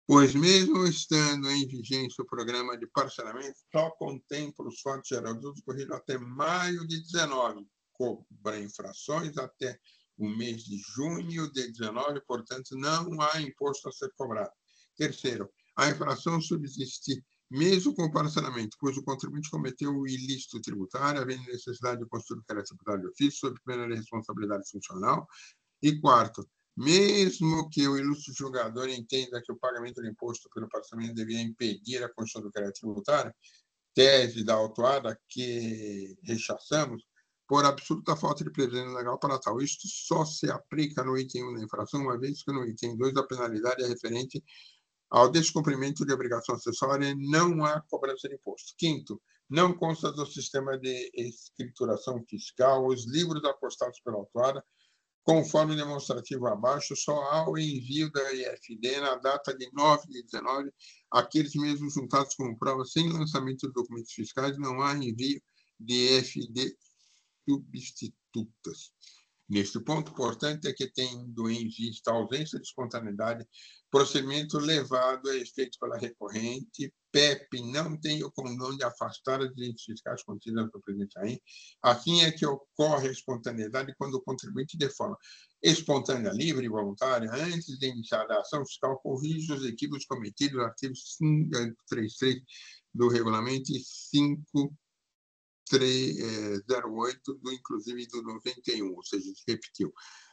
pois mesmo estando em vigência o programa de parcelamento, só contempla os fatos gerados ocorridos até maio de 19, cobra infrações até o mês de junho de 19, portanto, não há imposto a ser cobrado. Terceiro, a infração subsiste mesmo com o parcelamento, cujo contribuinte cometeu o ilícito tributário, havendo necessidade de constituir caráter tributário de ofício, sob pena de responsabilidade funcional. E quarto, mesmo que o ilustre julgador entenda que o pagamento do imposto pelo parcelamento devia impedir a constituição do caráter tributário, tese da autuada que rechaçamos, por absoluta falta de previsão legal para tal. Isto só se aplica no item 1 da infração, uma vez que no item 2 a penalidade é referente ao descumprimento de obrigação acessória, não há cobrança de imposto. Quinto, não consta do sistema de escrituração fiscal os livros apostados pela autuada, conforme o demonstrativo abaixo, só há o envio da IFD na data de 9/19, aqueles mesmos juntados como prova sem lançamento de documentos fiscais, não há envio de IFD substitutas. Neste ponto, portanto, é que, tendo em vista a ausência de espontaneidade, procedimento levado a efeito pela recorrente, PEP não tem o condão de afastar as direitos fiscais contidas no presente AIM. Assim é que ocorre a espontaneidade quando o contribuinte, de forma espontânea, livre e voluntária, antes de iniciar a ação fiscal, corrige os equívocos cometidos no artigo 533 do regulamento e 508 do inclusive do 91, ou seja, se repetiu.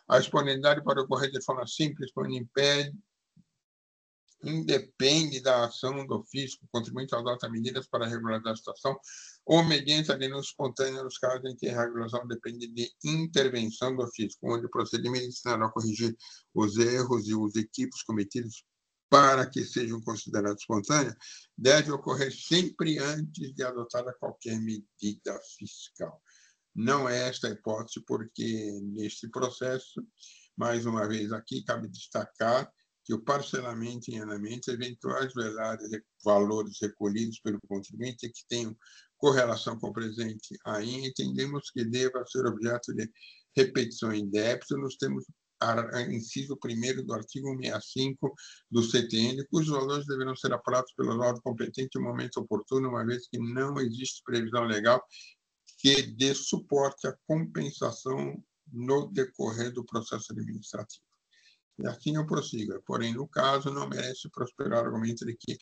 A espontaneidade pode ocorrer de forma simples, quando independe da ação do fisco, o contribuinte adota medidas para regularizar a situação, ou mediante a denúncia espontânea nos casos em que a regulação depende de intervenção do fisco, onde o procedimento destinado a corrigir os erros e os equívocos cometidos para que sejam considerados espontâneos, deve ocorrer sempre antes de adotada qualquer medida fiscal. Não é esta a hipótese, porque neste processo, mais uma vez aqui, cabe destacar que o parcelamento em andamento, eventuais valores recolhidos pelo contribuinte que tenham correlação com o presente AIM, entendemos que deva ser objeto de repetição em débito nos termos inciso 1º do artigo 165 do CTN, cujos valores deverão ser apurados pelo órgão competente em momento oportuno, uma vez que não existe previsão legal que dê suporte à compensação no decorrer do processo administrativo. E assim eu prossigo. Porém, no caso, não merece prosperar o argumento de que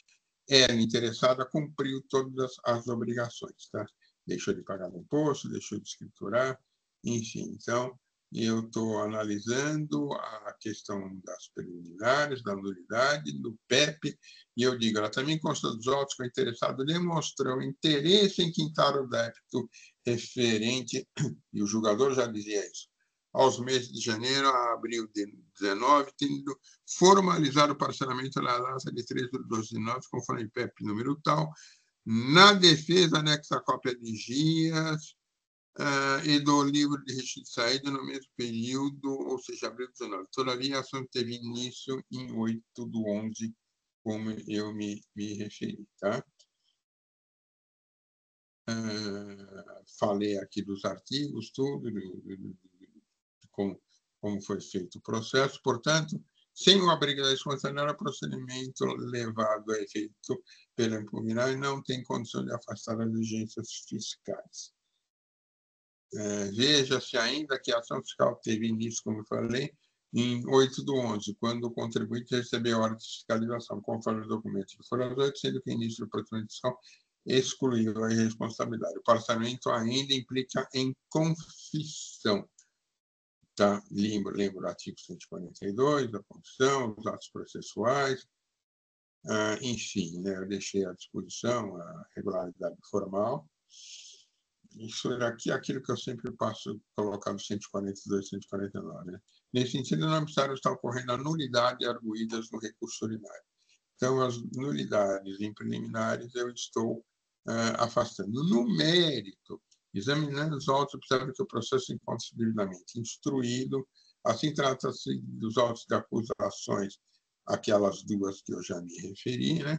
ela, interessada, cumpriu todas as obrigações. Tá? Deixou de pagar o imposto, deixou de escriturar, enfim. Então, eu estou analisando a questão das preliminares, da nulidade, do PEP, e eu digo, ela também consta dos autos que o interessado demonstrou interesse em quitar o débito referente, e o julgador já dizia isso, aos meses de janeiro a abril de 19, tendo formalizado o parcelamento na data de 3/12/19, conforme PEP número tal, na defesa anexa a cópia de guias, e do livro de registro de saída no mesmo período, ou seja, abril de 19. Todavia, a ação teve início em 8/11/19. como eu me referi, tá? Falei aqui dos artigos, tudo, como foi feito o processo. Portanto, sem o abrigo da espontânea, o procedimento levado a efeito pela impugnagem não tem condição de afastar as exigências fiscais. Veja-se ainda que a ação fiscal teve início, como eu falei, em 8/11, quando o contribuinte recebeu a ordem de fiscalização, conforme os documentos que foram 8, sendo que o início do procedimento fiscal excluiu a irresponsabilidade. O parcelamento ainda implica em confissão. Tá? Lembro o artigo 142 da Constituição, os atos processuais, enfim, né, eu deixei à disposição a regularidade formal. Isso aqui é aquilo que eu sempre passo colocar no 142, 149. Né? Nesse sentido, não precisaram estar ocorrendo a nulidade arguídas no recurso ordinário. Então, as nulidades em preliminares eu estou afastando. No mérito, examinando os autos, observa que o processo encontra-se devidamente instruído. Assim, trata-se dos autos de acusações, aquelas duas que eu já me referi, né?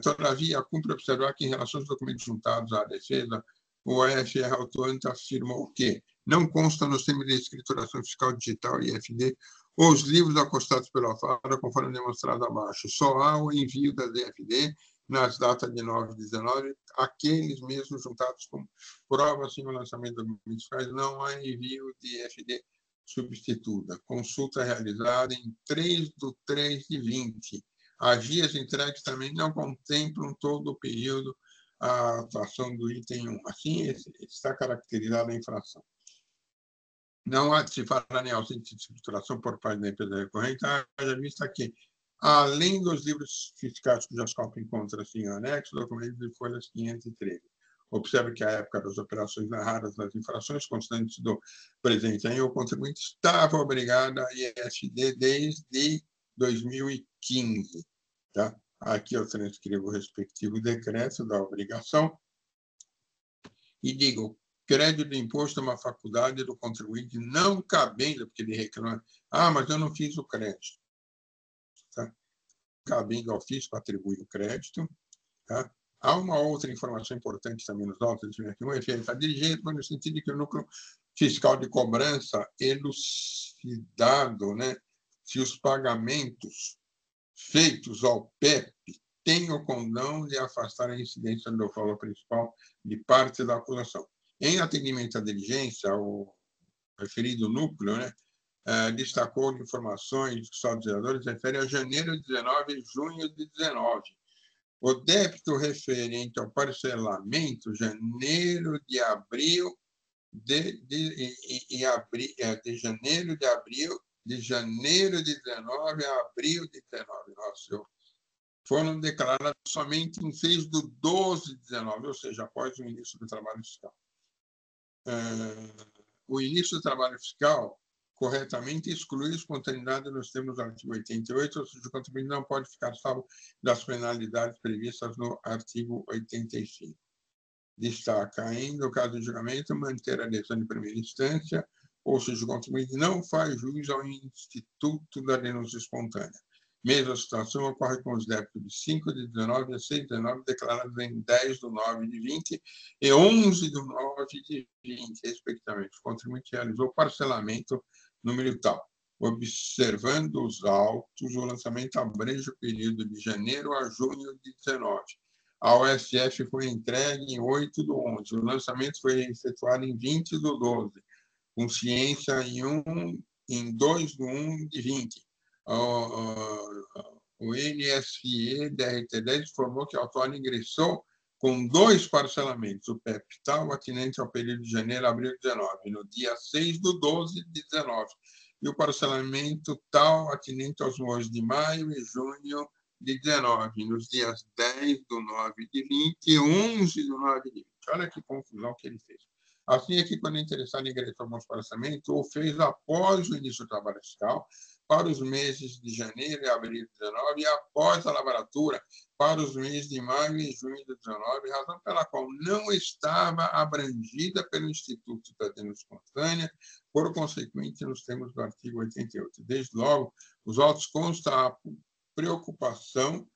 Todavia, cumpre observar que, em relação aos documentos juntados à defesa, o AFR atuante afirmou que não consta no sistema de escrituração fiscal digital, IFD, os livros acostados pela FARA, conforme demonstrado abaixo. Só há o envio da DFD nas datas de 9 e 19, aqueles mesmos juntados como prova assim, o lançamento dos documentos fiscais, não há envio de IFD substituta. Consulta realizada em 3/3/20. As guias entregues também não contemplam todo o período a atuação do item 1. Assim, está caracterizada a infração. Não há de se falar em ausência de escrituração por parte da empresa recorrente, haja vista que, além dos livros fiscais cujas cópias encontram-se em anexo, documentos de folhas 513. Observe que, à época das operações narradas nas infrações constantes do presente ano, o contribuinte estava obrigado a ISD desde 2015. Tá? Aqui eu transcrevo o respectivo decreto da obrigação e digo, crédito de imposto é uma faculdade do contribuinte não cabendo, porque ele reclama, mas eu não fiz o crédito. Tá? Cabendo ao fisco atribuir o crédito. Tá? Há uma outra informação importante também nos autos, um efeito dirigente, no sentido de que o núcleo fiscal de cobrança elucidado, né, se os pagamentos feitos ao PEP têm o condão de afastar a incidência do valor principal de parte da acusação. Em atendimento à diligência, o referido núcleo, né, destacou informações que só os zeladores referem a janeiro de 19 e junho de 19. O débito referente ao parcelamento janeiro de abril de janeiro de abril de janeiro de 19 a abril de 19. Nossa, foram declarados somente em 6/12 de 19, ou seja, após o início do trabalho fiscal. O início do trabalho fiscal corretamente exclui a espontaneidade nos termos do artigo 88, ou seja, o contribuinte não pode ficar salvo das penalidades previstas no artigo 85. Destaca ainda o caso de julgamento, manter a decisão de primeira instância, ou seja, o contribuinte não faz jus ao instituto da denúncia espontânea. Mesma situação ocorre com os débitos de 5 de 19 a 6 de 19, declarados em 10/9 de 20 e 11/9 de 20, respectivamente. O contribuinte realizou parcelamento número tal. Observando os autos, o lançamento abrange o período de janeiro a junho de 19. A OSF foi entregue em 8/11. O lançamento foi efetuado em 20/12. Com ciência em 2/1 de 20. O NSE DRT10 informou que o autor ingressou com 2 parcelamentos, o PEP tal, atinente ao período de janeiro a abril de 19, no dia 6/12 de 19, e o parcelamento tal, atinente aos meses de maio e junho de 19, nos dias 10/9 de 20 e 11/9 de 20. Olha que confusão que ele fez. Assim é que, quando o interessado ingressou no parcelamento, ou fez após o início do trabalho fiscal, para os meses de janeiro e abril de 19, e após a lavratura, para os meses de maio e junho de 19, razão pela qual não estava abrangida pelo Instituto da Denúncia Espontânea, por consequente, nos termos do artigo 88. Desde logo, os autos preocupação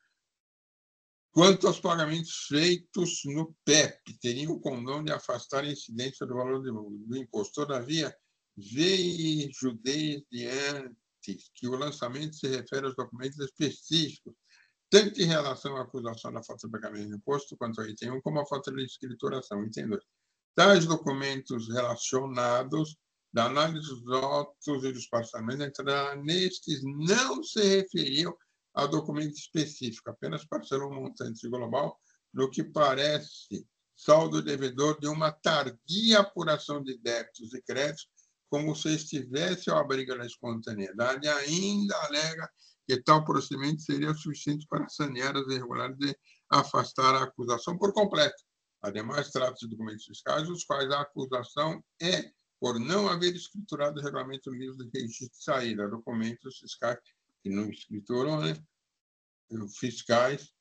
quanto aos pagamentos feitos no PEP, teriam o condão de afastar a incidência do valor do imposto. Todavia, vejo desde antes que o lançamento se refere aos documentos específicos, tanto em relação à acusação da falta de pagamento de imposto, quanto ao item 1, como à falta de escrituração, item 2. Tais documentos relacionados da análise dos autos e dos parcelamentos nestes não se referiam a documento específico, apenas parcelou um montante global, no que parece saldo devedor de uma tardia apuração de débitos e créditos, como se estivesse ao abrigo da espontaneidade, ainda alega que tal procedimento seria suficiente para sanear as irregularidades e afastar a acusação por completo. Ademais, trata-se de documentos fiscais, os quais a acusação é por não haver escriturado o regulamento livre de registro de saída, documentos fiscais que não escrituram, né, fiscais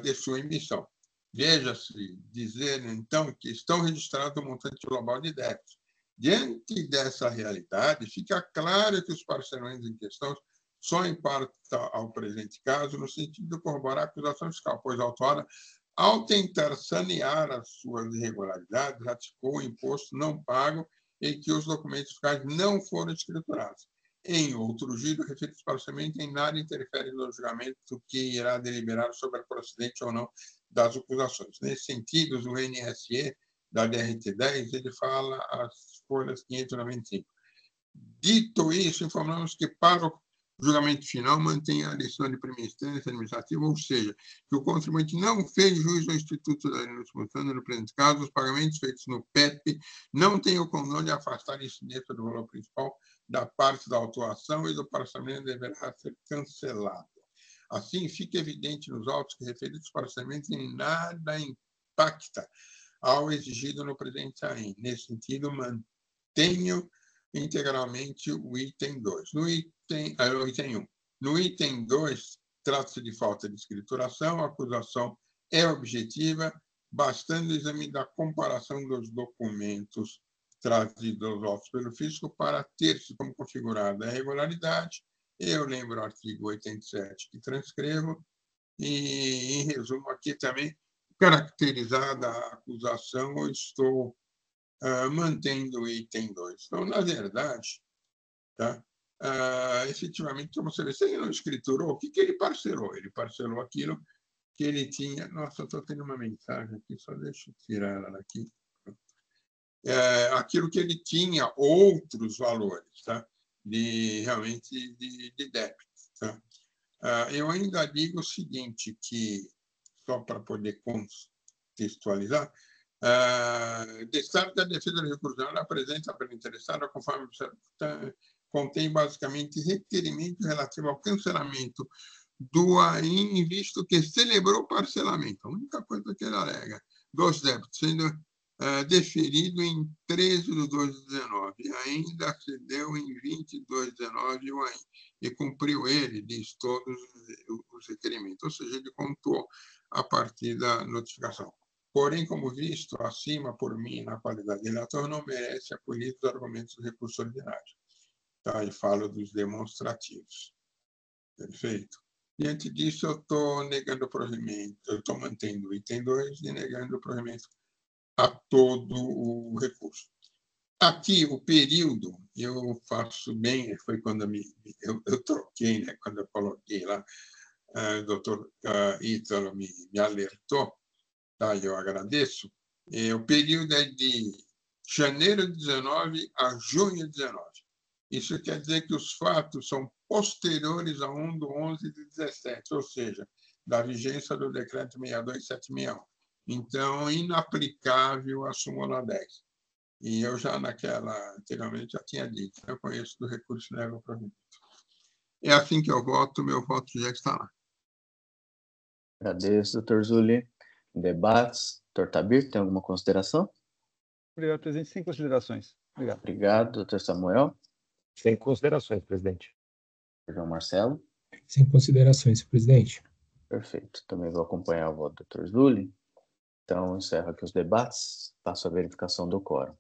de sua emissão. Veja-se dizer, então, que estão registrados um montante global de débitos. Diante dessa realidade, fica claro que os parcelamentos em questão só importam ao presente caso no sentido de corroborar a acusação fiscal, pois a autora, ao tentar sanear as suas irregularidades, ratificou o imposto não pago e que os documentos fiscais não foram escriturados. Em outro giro, referido parcialmente, em nada interfere no julgamento que irá deliberar sobre a procedente ou não das acusações. Nesse sentido, o NSE da DRT-10, ele fala as folhas 595. Dito isso, informamos que para o julgamento final mantém a decisão de primeira instância administrativa, ou seja, que o contribuinte não fez juízo ao Instituto da Aliança Espontânea no presente caso, os pagamentos feitos no PEP não têm o condão de afastar a incidência do valor principal da parte da autuação e do parcelamento deverá ser cancelado. Assim, fica evidente nos autos que referidos parcelamentos em nada impacta ao exigido no presente AIM. Nesse sentido, mantenho integralmente o item 2. No item 1. No item 2, trata-se de falta de escrituração, a acusação é objetiva, bastando o exame da comparação dos documentos trazidos aos autos pelo fisco para ter-se como configurada a irregularidade. Eu lembro o artigo 87 que transcrevo, e, em resumo, aqui também, caracterizada a acusação, eu estou mantendo o item 2. Então, na verdade, tá? Efetivamente, como você vê, se ele não escriturou, o que ele parcelou? Ele parcelou aquilo que ele tinha. Nossa, eu estou tendo uma mensagem aqui, só deixa eu tirar ela daqui. Aquilo que ele tinha outros valores, tá? Realmente de débito. Tá? Eu ainda digo o seguinte, que, só para poder contextualizar, destaque da defesa do recurso apresenta para o interessado, conforme contém basicamente requerimento relativo ao cancelamento do AIM, visto que celebrou o parcelamento. A única coisa que ele alega dos débitos, sendo deferido em 13 de 2 de 19, ainda cedeu em 22 de 19 o AIM, e cumpriu ele, diz, todos os requerimentos, ou seja, ele contou a partir da notificação. Porém, como visto acima por mim, na qualidade de relator, não merece acolher os argumentos do recurso ordinário. Tá? E falo dos demonstrativos. Perfeito? Diante disso, eu estou negando o provimento, eu estou mantendo o item 2 e negando o provimento a todo o recurso. Aqui, o período, eu faço bem, foi quando eu troquei, né, quando eu coloquei lá, o doutor Ítalo me alertou, tá, eu agradeço. O período é de janeiro de 19 a junho de 19. Isso quer dizer que os fatos são posteriores a 1 de 11 de 17, ou seja, da vigência do decreto 62761. Então, inaplicável a súmula 10. E eu já anteriormente já tinha dito, eu conheço do recurso de nego provimento. É assim que eu voto, meu voto já está lá. Agradeço, doutor Zulli. Debates. Doutor Tabir, tem alguma consideração? Obrigado, presidente. Sem considerações. Obrigado. Obrigado, doutor Samuel. Sem considerações, presidente. João Marcelo. Sem considerações, presidente. Perfeito. Também vou acompanhar o voto do doutor Zulli. Então, encerro aqui os debates. Passo a verificação do quórum.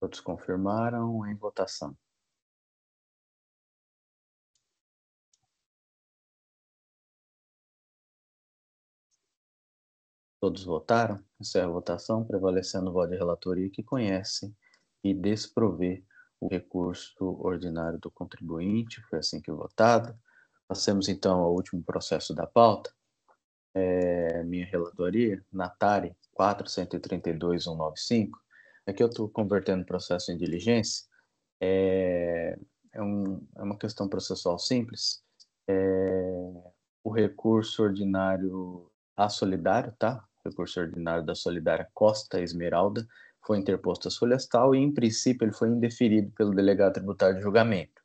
Todos confirmaram. Em votação. Todos votaram? Encerro a votação, prevalecendo o voto de relatoria que conhece e desprover o recurso ordinário do contribuinte. Foi assim que votado. Passemos então ao último processo da pauta. Minha relatoria, Natari 4.132.195. Aqui eu estou convertendo o processo em diligência. É uma questão processual simples. O recurso ordinário a solidário, tá? O recurso ordinário da solidária Costa Esmeralda foi interposto às folhas tal e, em princípio, ele foi indeferido pelo delegado tributário de julgamento.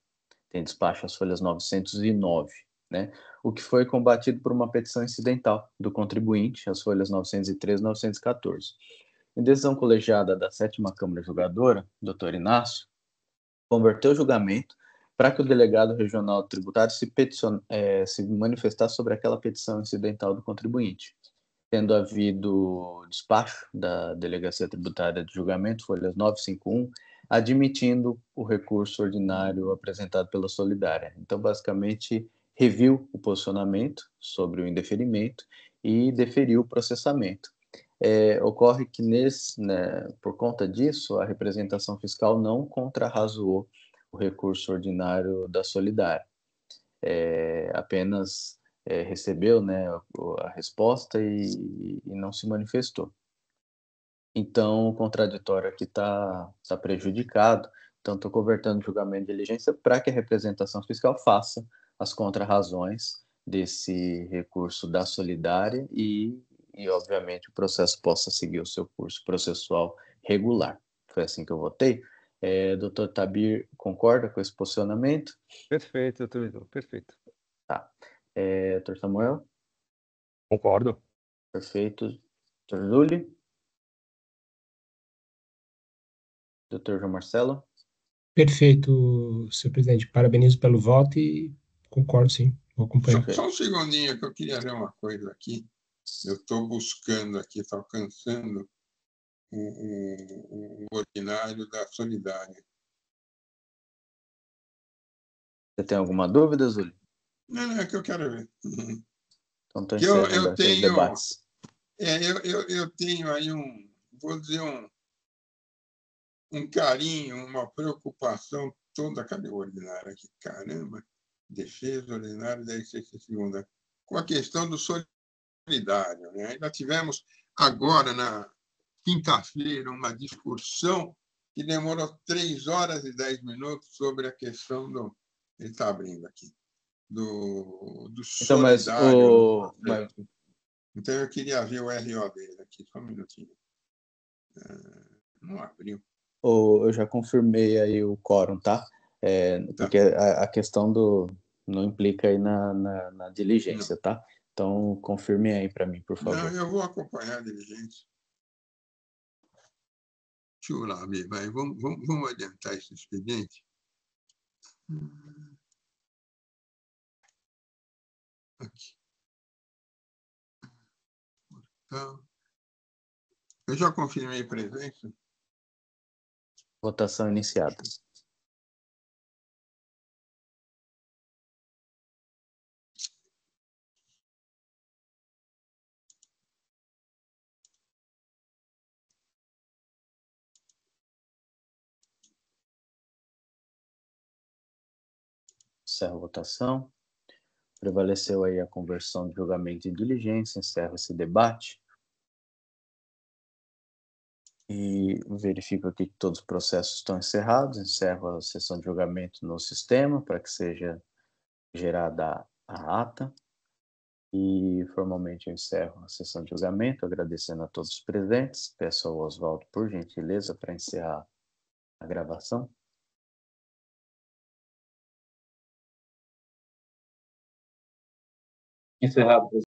Tem despacho às folhas 909, né? O que foi combatido por uma petição incidental do contribuinte, às folhas 913 e 914. Em decisão colegiada da 7ª Câmara Julgadora, Dr. Inácio converteu o julgamento para que o delegado regional tributário se manifestasse sobre aquela petição incidental do contribuinte. Tendo havido despacho da Delegacia Tributária de Julgamento, folhas 951, admitindo o recurso ordinário apresentado pela Solidária. Então, basicamente, reviu o posicionamento sobre o indeferimento e deferiu o processamento. Ocorre que, por conta disso, a representação fiscal não contrarrazoou o recurso ordinário da Solidária. Apenas recebeu, né, a resposta e não se manifestou. Então, o contraditório aqui está prejudicado, então estou convertendo o julgamento de diligência para que a representação fiscal faça as contrarrazões desse recurso da Solidária e, obviamente, o processo possa seguir o seu curso processual regular. Foi assim que eu votei. Doutor Tabir, concorda com esse posicionamento? Perfeito, doutor Vidal, perfeito. Tá. Doutor Samuel? Concordo. Perfeito. Doutor Zuli? Doutor João Marcelo? Perfeito, senhor presidente. Parabenizo pelo voto e concordo, sim. Vou acompanhar. Só um segundinho que eu queria ver uma coisa aqui. Eu estou buscando aqui, estou alcançando o ordinário da Solidária. Você tem alguma dúvida, Zuli? Não, é que eu quero ver. Então, estou encerrando aqui os debates. Eu tenho aí vou dizer, um carinho, uma preocupação toda. Cadê o ordinário aqui? Caramba, defesa ordinária da licença segunda. Com a questão do solidário, né? Ainda tivemos agora, na quinta-feira, uma discussão que demorou 3 horas e 10 minutos sobre a questão do... Ele está abrindo aqui. Do solidário. Então, eu queria ver o RO dele aqui, só um minutinho. Não abriu. Eu já confirmei aí o quórum, tá? Porque a questão não implica aí na diligência, não. Tá? Então, confirme aí para mim, por favor. Não, eu vou acompanhar a diligência. Deixa eu lá ver, vai. Vamos adiantar esse expediente. Aqui. Então, eu já confirmei presença. Votação iniciada. Encerro a votação. Prevaleceu aí a conversão de julgamento em diligência. Encerro esse debate. E verifico aqui que todos os processos estão encerrados. Encerro a sessão de julgamento no sistema para que seja gerada a ata. E formalmente eu encerro a sessão de julgamento, agradecendo a todos os presentes. Peço ao Oswaldo, por gentileza, para encerrar a gravação. Encerrado, presidente.